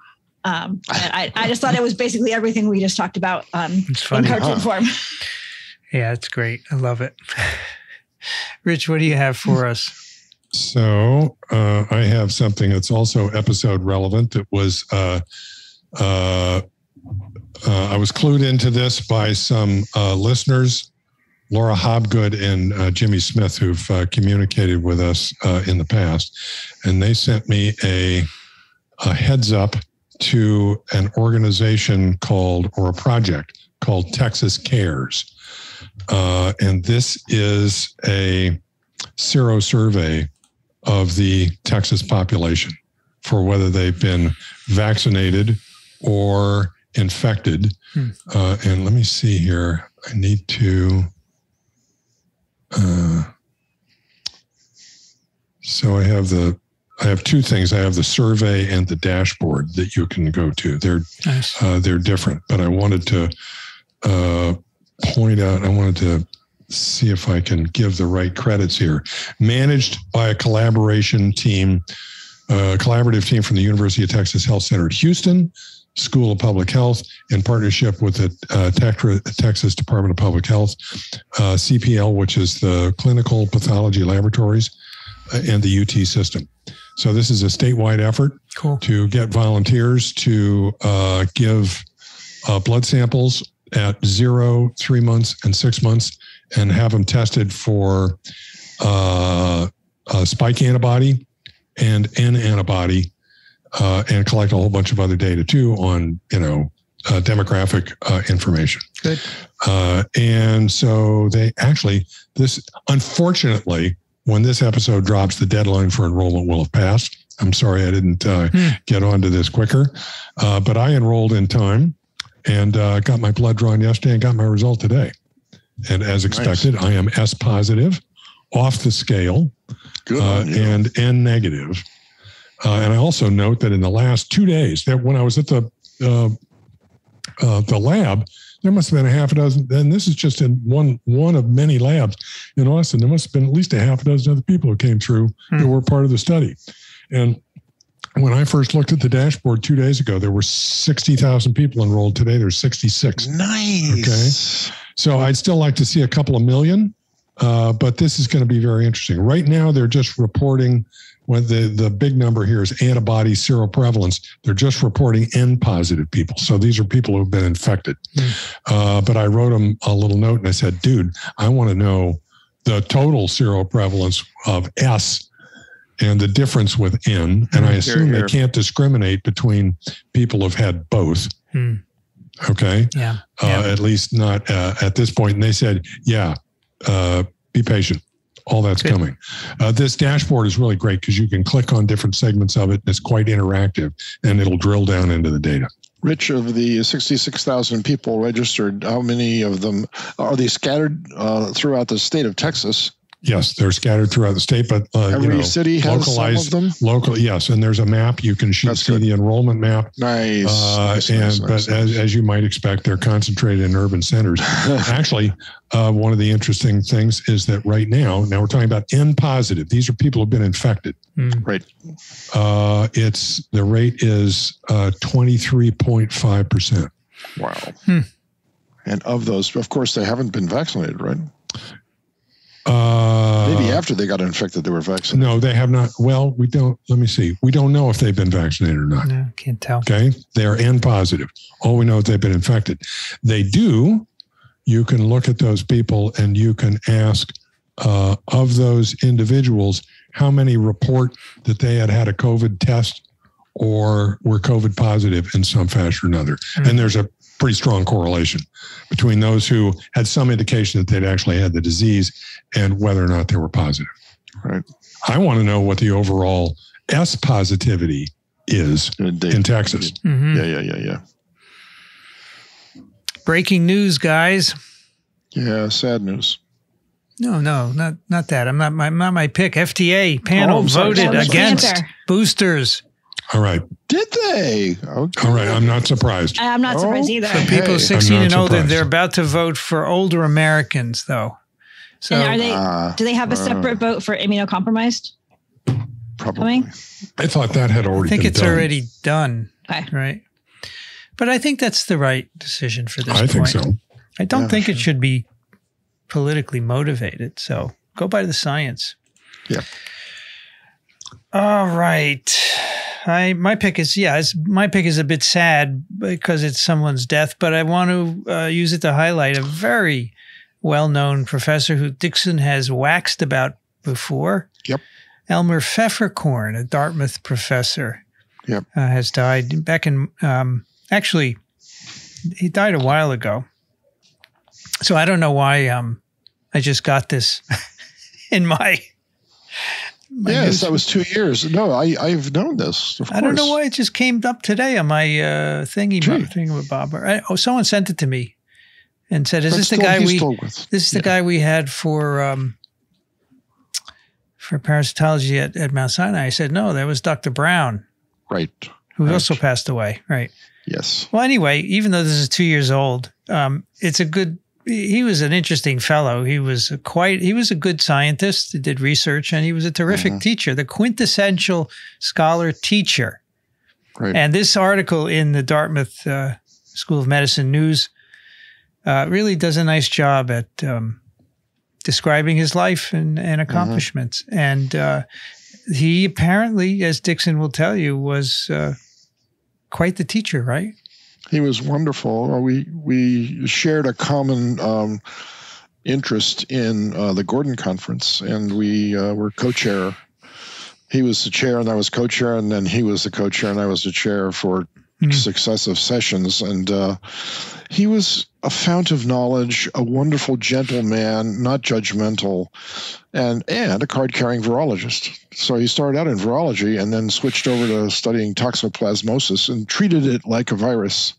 C: I just thought it was basically everything we just talked about in cartoon form.
A: Yeah, it's great. I love it. Rich, what do you have for us?
B: So I have something that's also episode relevant. It was I was clued into this by some listeners, Laura Hobgood and Jimmy Smith, who've communicated with us in the past, and they sent me a heads up to an organization called, or a project called Texas Cares. And this is a sero survey of the Texas population for whether they've been vaccinated or infected. And let me see here. I need to. So I have two things. I have the survey and the dashboard that you can go to. They're nice. They're different, but I wanted to point out. I wanted to see if I can give the right credits here. Managed by a collaborative team from the University of Texas Health Center at Houston School of Public Health in partnership with the Texas Department of Public Health, CPL, which is the Clinical Pathology Laboratories, and the UT system. So this is a statewide effort to get volunteers to give blood samples at 0, 3 months, and 6 months, and have them tested for a spike antibody and N antibody, and collect a whole bunch of other data too on, demographic information.
A: Good.
B: And so they actually, unfortunately, when this episode drops, the deadline for enrollment will have passed. I'm sorry I didn't get onto this quicker, but I enrolled in time and got my blood drawn yesterday and got my result today. And as expected, I am S positive, off the scale, and N negative. And I also note that in the last 2 days, that when I was at the lab, there must have been a half a dozen, and this is just in one of many labs in Austin. There must have been at least a half a dozen other people who came through that were part of the study. And when I first looked at the dashboard 2 days ago, there were 60,000 people enrolled. Today, there's 66.
F: Nice.
B: Okay. So I'd still like to see a couple of million, but this is going to be very interesting. Right now, they're just reporting, when the big number here is antibody seroprevalence. They're just reporting N positive people. So these are people who have been infected. But I wrote them a little note and I said, dude, I want to know the total seroprevalence of S and the difference with N. And I assume they can't discriminate between people who've had both. Okay.
A: Yeah.
B: At least not at this point. And they said, be patient. All that's coming. This dashboard is really great because you can click on different segments of it. And it's quite interactive, and it'll drill down into the data.
F: Rich, of the 66,000 people registered, how many of them are they scattered throughout the state of Texas?
B: Yes, they're scattered throughout the state, but
F: every city has localized some of them.
B: Local, yes, and there's a map you can see the enrollment map.
F: Nice.
B: As you might expect, they're concentrated in urban centers. Actually, one of the interesting things is that right now we're talking about N positive. These are people who've been infected.
F: Right.
B: The rate is 23.5%.
F: Wow. And of those, of course, they haven't been vaccinated, right? Maybe after they got infected, they were vaccinated.
B: No, they have not. Well, we don't. Let me see. We don't know if they've been vaccinated or not.
A: No, can't tell.
B: Okay. They are N positive. All we know is they've been infected. They do. You can look at those people and you can ask of those individuals, how many report that they had a COVID test or were COVID positive in some fashion or another. And there's a pretty strong correlation between those who had some indication that they'd actually had the disease and whether or not they were positive.
F: Right.
B: I want to know what the overall S positivity is in Texas.
F: Yeah.
A: Breaking news, guys.
F: Yeah, sad news.
A: No, not that. I'm not my pick. FDA panel voted against boosters.
B: All right.
F: Did they? Okay.
B: All right. I'm not surprised.
C: I'm not surprised either.
A: For people 16 and older, they're about to vote for older Americans, though. So,
C: and do they have a separate vote for immunocompromised?
F: Probably.
B: I thought that had already been done. I think it's
A: already done.
C: Okay.
A: Right. But I think that's the right decision for this point.
B: I think so.
A: I don't think it should be politically motivated. So go by the science.
F: Yeah.
A: All right. My pick is a bit sad because it's someone's death, but I want to use it to highlight a very well-known professor who Dixon has waxed about before.
F: Yep.
A: Elmer Pfefferkorn, a Dartmouth professor, has died back in, actually, he died a while ago. So I don't know why I just got this in my
F: yes,
A: news.
F: that was 2 years. No, I've known this. Of
A: I don't know
F: course.
A: why it just came up today on my thingy-bob. Someone sent it to me and said, "Is this the guy we? This is the guy we had for parasitology at Mount Sinai." I said, "No, that was Dr. Brown,
F: Right.
A: who also passed away." Right.
F: Yes.
A: Well, anyway, even though this is 2 years old, it's a good. He was an interesting fellow. He was a good scientist. He did research, and he was a terrific teacher, the quintessential scholar teacher.
F: Right.
A: And this article in the Dartmouth School of Medicine News really does a nice job at describing his life and accomplishments. And he apparently, as Dixon will tell you, was quite the teacher, right?
F: He was wonderful. We shared a common interest in the Gordon Conference, and we were co-chair. He was the chair, and I was co-chair, and then he was the co-chair, and I was the chair for successive sessions. And he was a fount of knowledge, a wonderful, gentle man, not judgmental, and a card-carrying virologist. So he started out in virology and then switched over to studying toxoplasmosis and treated it like a virus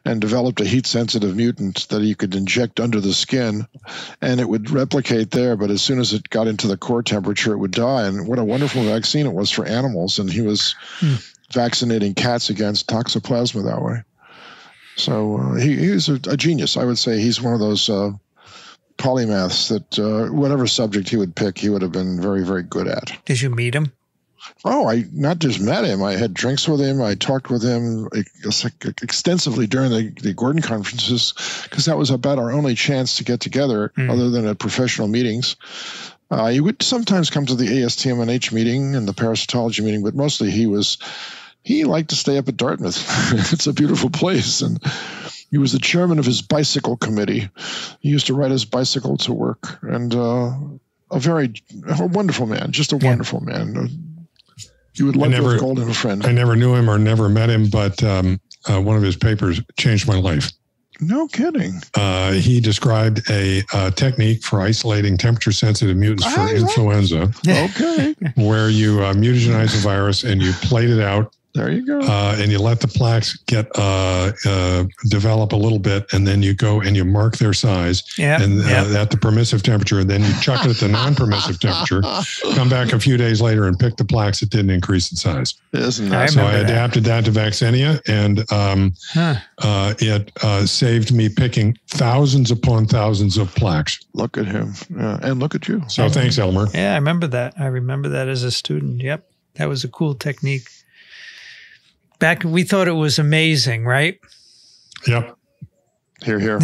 F: and developed a heat-sensitive mutant that he could inject under the skin, and it would replicate there, but as soon as it got into the core temperature, it would die. And what a wonderful vaccine it was for animals, and he was vaccinating cats against toxoplasma that way. So he was a genius. I would say he's one of those polymaths that whatever subject he would pick, he would have been very, very good at.
A: Did you meet him?
F: Oh, I not just met him. I had drinks with him. I talked with him extensively during the Gordon conferences because that was about our only chance to get together other than at professional meetings. He would sometimes come to the ASTM&H meeting and the parasitology meeting, but mostly he liked to stay up at Dartmouth. It's a beautiful place. And he was the chairman of his bicycle committee. He used to ride his bicycle to work. And a wonderful man, just a wonderful man. You would love to have called him a friend.
B: I never knew him or never met him, but one of his papers changed my life.
F: No kidding.
B: He described a technique for isolating temperature-sensitive mutants for influenza.
F: Okay.
B: Where you mutagenize the virus and you plate it out.
F: There you go.
B: And you let the plaques get develop a little bit, and then you go and you mark their size at the permissive temperature, and then you chuck it at the non-permissive temperature, come back a few days later and pick the plaques that didn't increase in size.
F: Isn't that
B: so I adapted that to Vaccinia, and it saved me picking thousands upon thousands of plaques.
F: Look at him. And look at you.
B: So thanks, Elmer.
A: Yeah, I remember that. I remember that as a student. Yep. That was a cool technique. Back, we thought it was amazing, right?
B: Yep.
F: Here.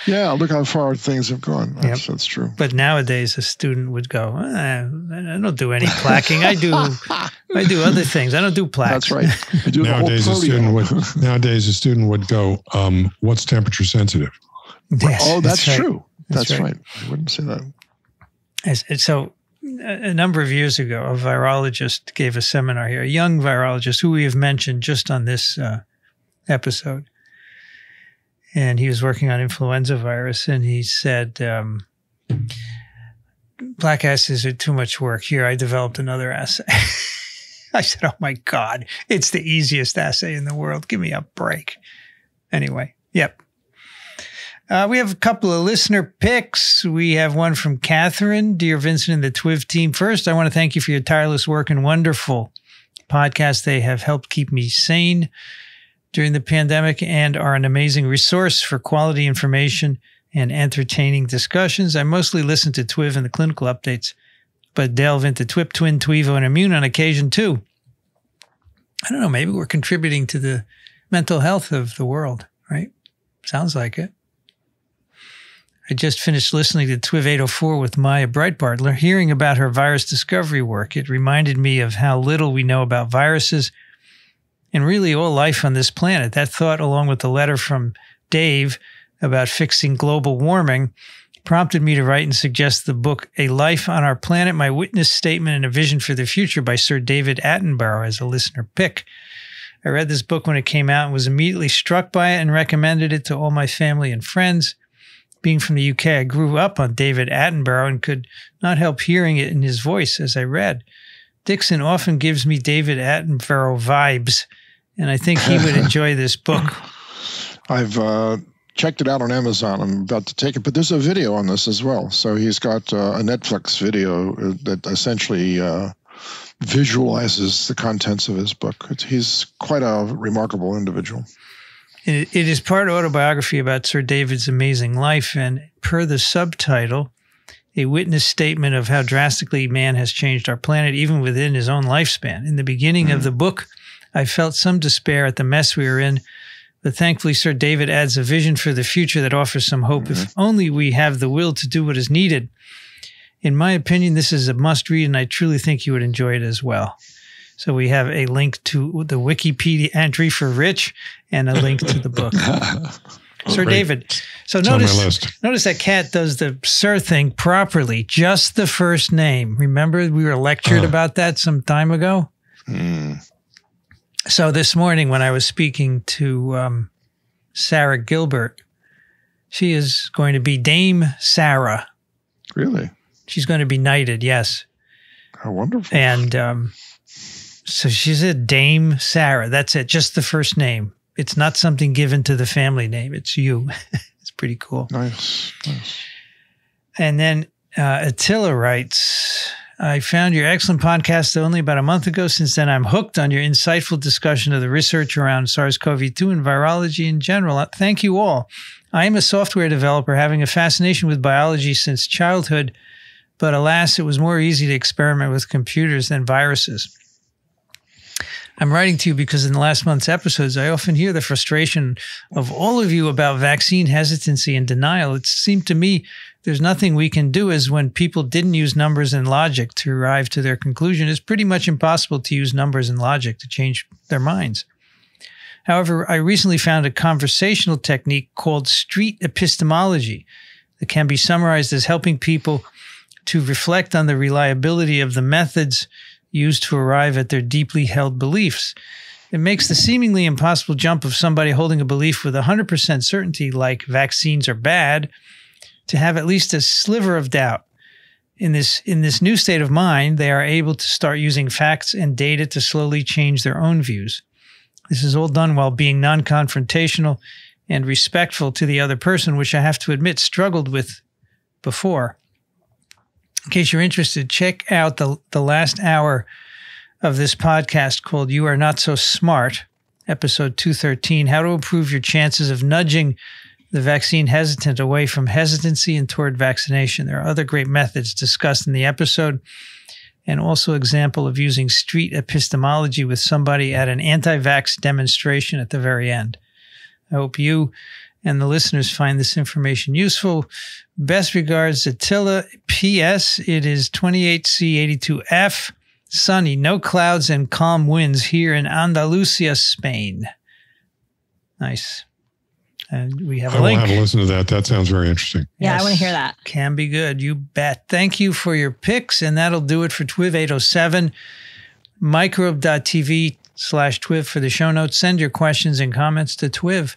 F: Yeah, look how far things have gone. That's true.
A: But nowadays, a student would go, I don't do any plaquing. I do other things. I don't do plaques.
F: That's right.
B: Nowadays, a student would go, what's temperature sensitive?
A: Yes,
F: that's true. That's right. I wouldn't say that.
A: So a number of years ago, a virologist gave a seminar here, a young virologist who we have mentioned just on this episode. And he was working on influenza virus, and he said, plaque assays are too much work. Here, I developed another assay. I said, oh my God, it's the easiest assay in the world. Give me a break. Anyway, yep. We have a couple of listener picks. We have one from Catherine. Dear Vincent and the TWiV team, first, I want to thank you for your tireless work and wonderful podcast. They have helped keep me sane during the pandemic and are an amazing resource for quality information and entertaining discussions. I mostly listen to TWiV and the clinical updates, but delve into TWiP, Twin, TWiVo, and Immune on occasion too. I don't know, maybe we're contributing to the mental health of the world, right? Sounds like it. I just finished listening to TWiV 804 with Maya Breitbart, hearing about her virus discovery work. It reminded me of how little we know about viruses and really all life on this planet. That thought, along with the letter from Dave about fixing global warming, prompted me to write and suggest the book A Life on Our Planet, My Witness Statement and a Vision for the Future by Sir David Attenborough as a listener pick. I read this book when it came out and was immediately struck by it and recommended it to all my family and friends. Being from the UK, I grew up on David Attenborough and could not help hearing it in his voice as I read. Dixon often gives me David Attenborough vibes, and I think he would enjoy this book.
F: I've checked it out on Amazon. I'm about to take it, but there's a video on this as well. So he's got a Netflix video that essentially visualizes the contents of his book. He's quite a remarkable individual.
A: It is part autobiography about Sir David's amazing life, and per the subtitle, a witness statement of how drastically man has changed our planet, even within his own lifespan. In the beginning of the book, I felt some despair at the mess we were in, but thankfully Sir David adds a vision for the future that offers some hope if only we have the will to do what is needed. In my opinion, this is a must-read, and I truly think you would enjoy it as well. So we have a link to the Wikipedia entry for Rich and a link to the book. Sir David. So notice that Kat does the Sir thing properly. Just the first name. Remember we were lectured about that some time ago? So this morning when I was speaking to Sarah Gilbert, she is going to be Dame Sarah.
F: Really?
A: She's going to be knighted, yes.
F: How wonderful.
A: And so she said Dame Sarah. That's it. Just the first name. It's not something given to the family name. It's you. It's pretty cool.
F: Nice.
A: And then Attila writes, I found your excellent podcast only about a month ago. Since then, I'm hooked on your insightful discussion of the research around SARS-CoV-2 and virology in general. Thank you all. I am a software developer having a fascination with biology since childhood, but alas, it was more easy to experiment with computers than viruses. I'm writing to you because in the last month's episodes, I often hear the frustration of all of you about vaccine hesitancy and denial. It seemed to me there's nothing we can do, as when people didn't use numbers and logic to arrive to their conclusion, it's pretty much impossible to use numbers and logic to change their minds. However, I recently found a conversational technique called street epistemology that can be summarized as helping people to reflect on the reliability of the methods used to arrive at their deeply held beliefs. It makes the seemingly impossible jump of somebody holding a belief with 100% certainty, like vaccines are bad, to have at least a sliver of doubt. In this new state of mind, they are able to start using facts and data to slowly change their own views. This is all done while being non-confrontational and respectful to the other person, which I have to admit struggled with before. In case you're interested, check out the last hour of this podcast called You Are Not So Smart, episode 213, How to Improve Your Chances of Nudging the Vaccine Hesitant Away from Hesitancy and Toward Vaccination. There are other great methods discussed in the episode, and also example of using street epistemology with somebody at an anti-vax demonstration at the very end. I hope you and the listeners find this information useful. Best regards, Attila. P.S. It is 28C82F, sunny, no clouds and calm winds here in Andalusia, Spain. Nice. And we have a link.
B: I will have to listen to that. That sounds very interesting.
C: Yeah,
A: Yes.
C: I want to hear that.
A: Can be good. You bet. Thank you for your picks, and that'll do it for TWiV 807. Microbe.tv/TWiV for the show notes. Send your questions and comments to TWiV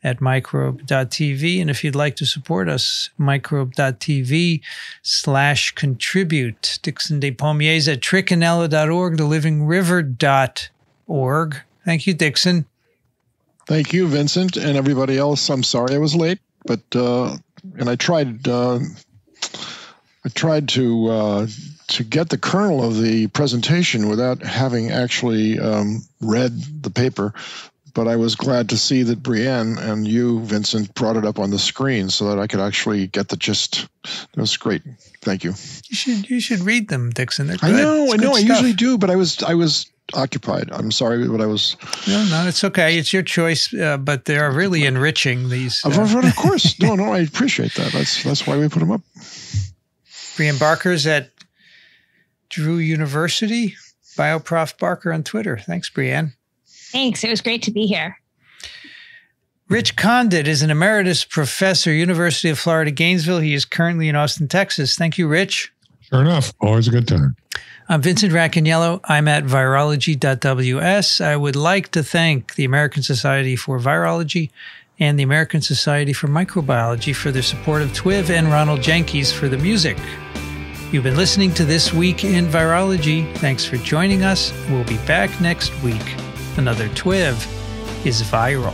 A: at microbe.tv. And if you'd like to support us, microbe.tv/contribute. Dixon Despommiers at Racaniello.org, thelivingriver.org. Thank you, Dixon.
F: Thank you, Vincent, and everybody else. I'm sorry I was late, but and I tried to get the kernel of the presentation without having actually read the paper. but I was glad to see that Brienne and you, Vincent, brought it up on the screen so that I could actually get the gist. That was great. Thank you.
A: You should read them, Dixon. They're good.
F: I know. I usually do, but I was occupied. I'm sorry, but I was.
A: No, it's okay. It's your choice, but they are really enriching these.
F: Of course. No, I appreciate that. That's why we put them up.
A: Brienne Barker's at Drew University. BioProf Barker on Twitter. Thanks, Brienne.
C: Thanks. It was great to be here.
A: Rich Condit is an emeritus professor, University of Florida, Gainesville. He is currently in Austin, Texas. Thank you, Rich.
B: Sure enough. Always a good time.
A: I'm Vincent Racaniello. I'm at virology.ws. I would like to thank the American Society for Virology and the American Society for Microbiology for their support of TWiV, and Ronald Jenkins for the music. You've been listening to This Week in Virology. Thanks for joining us. We'll be back next week. Another TWiV is viral.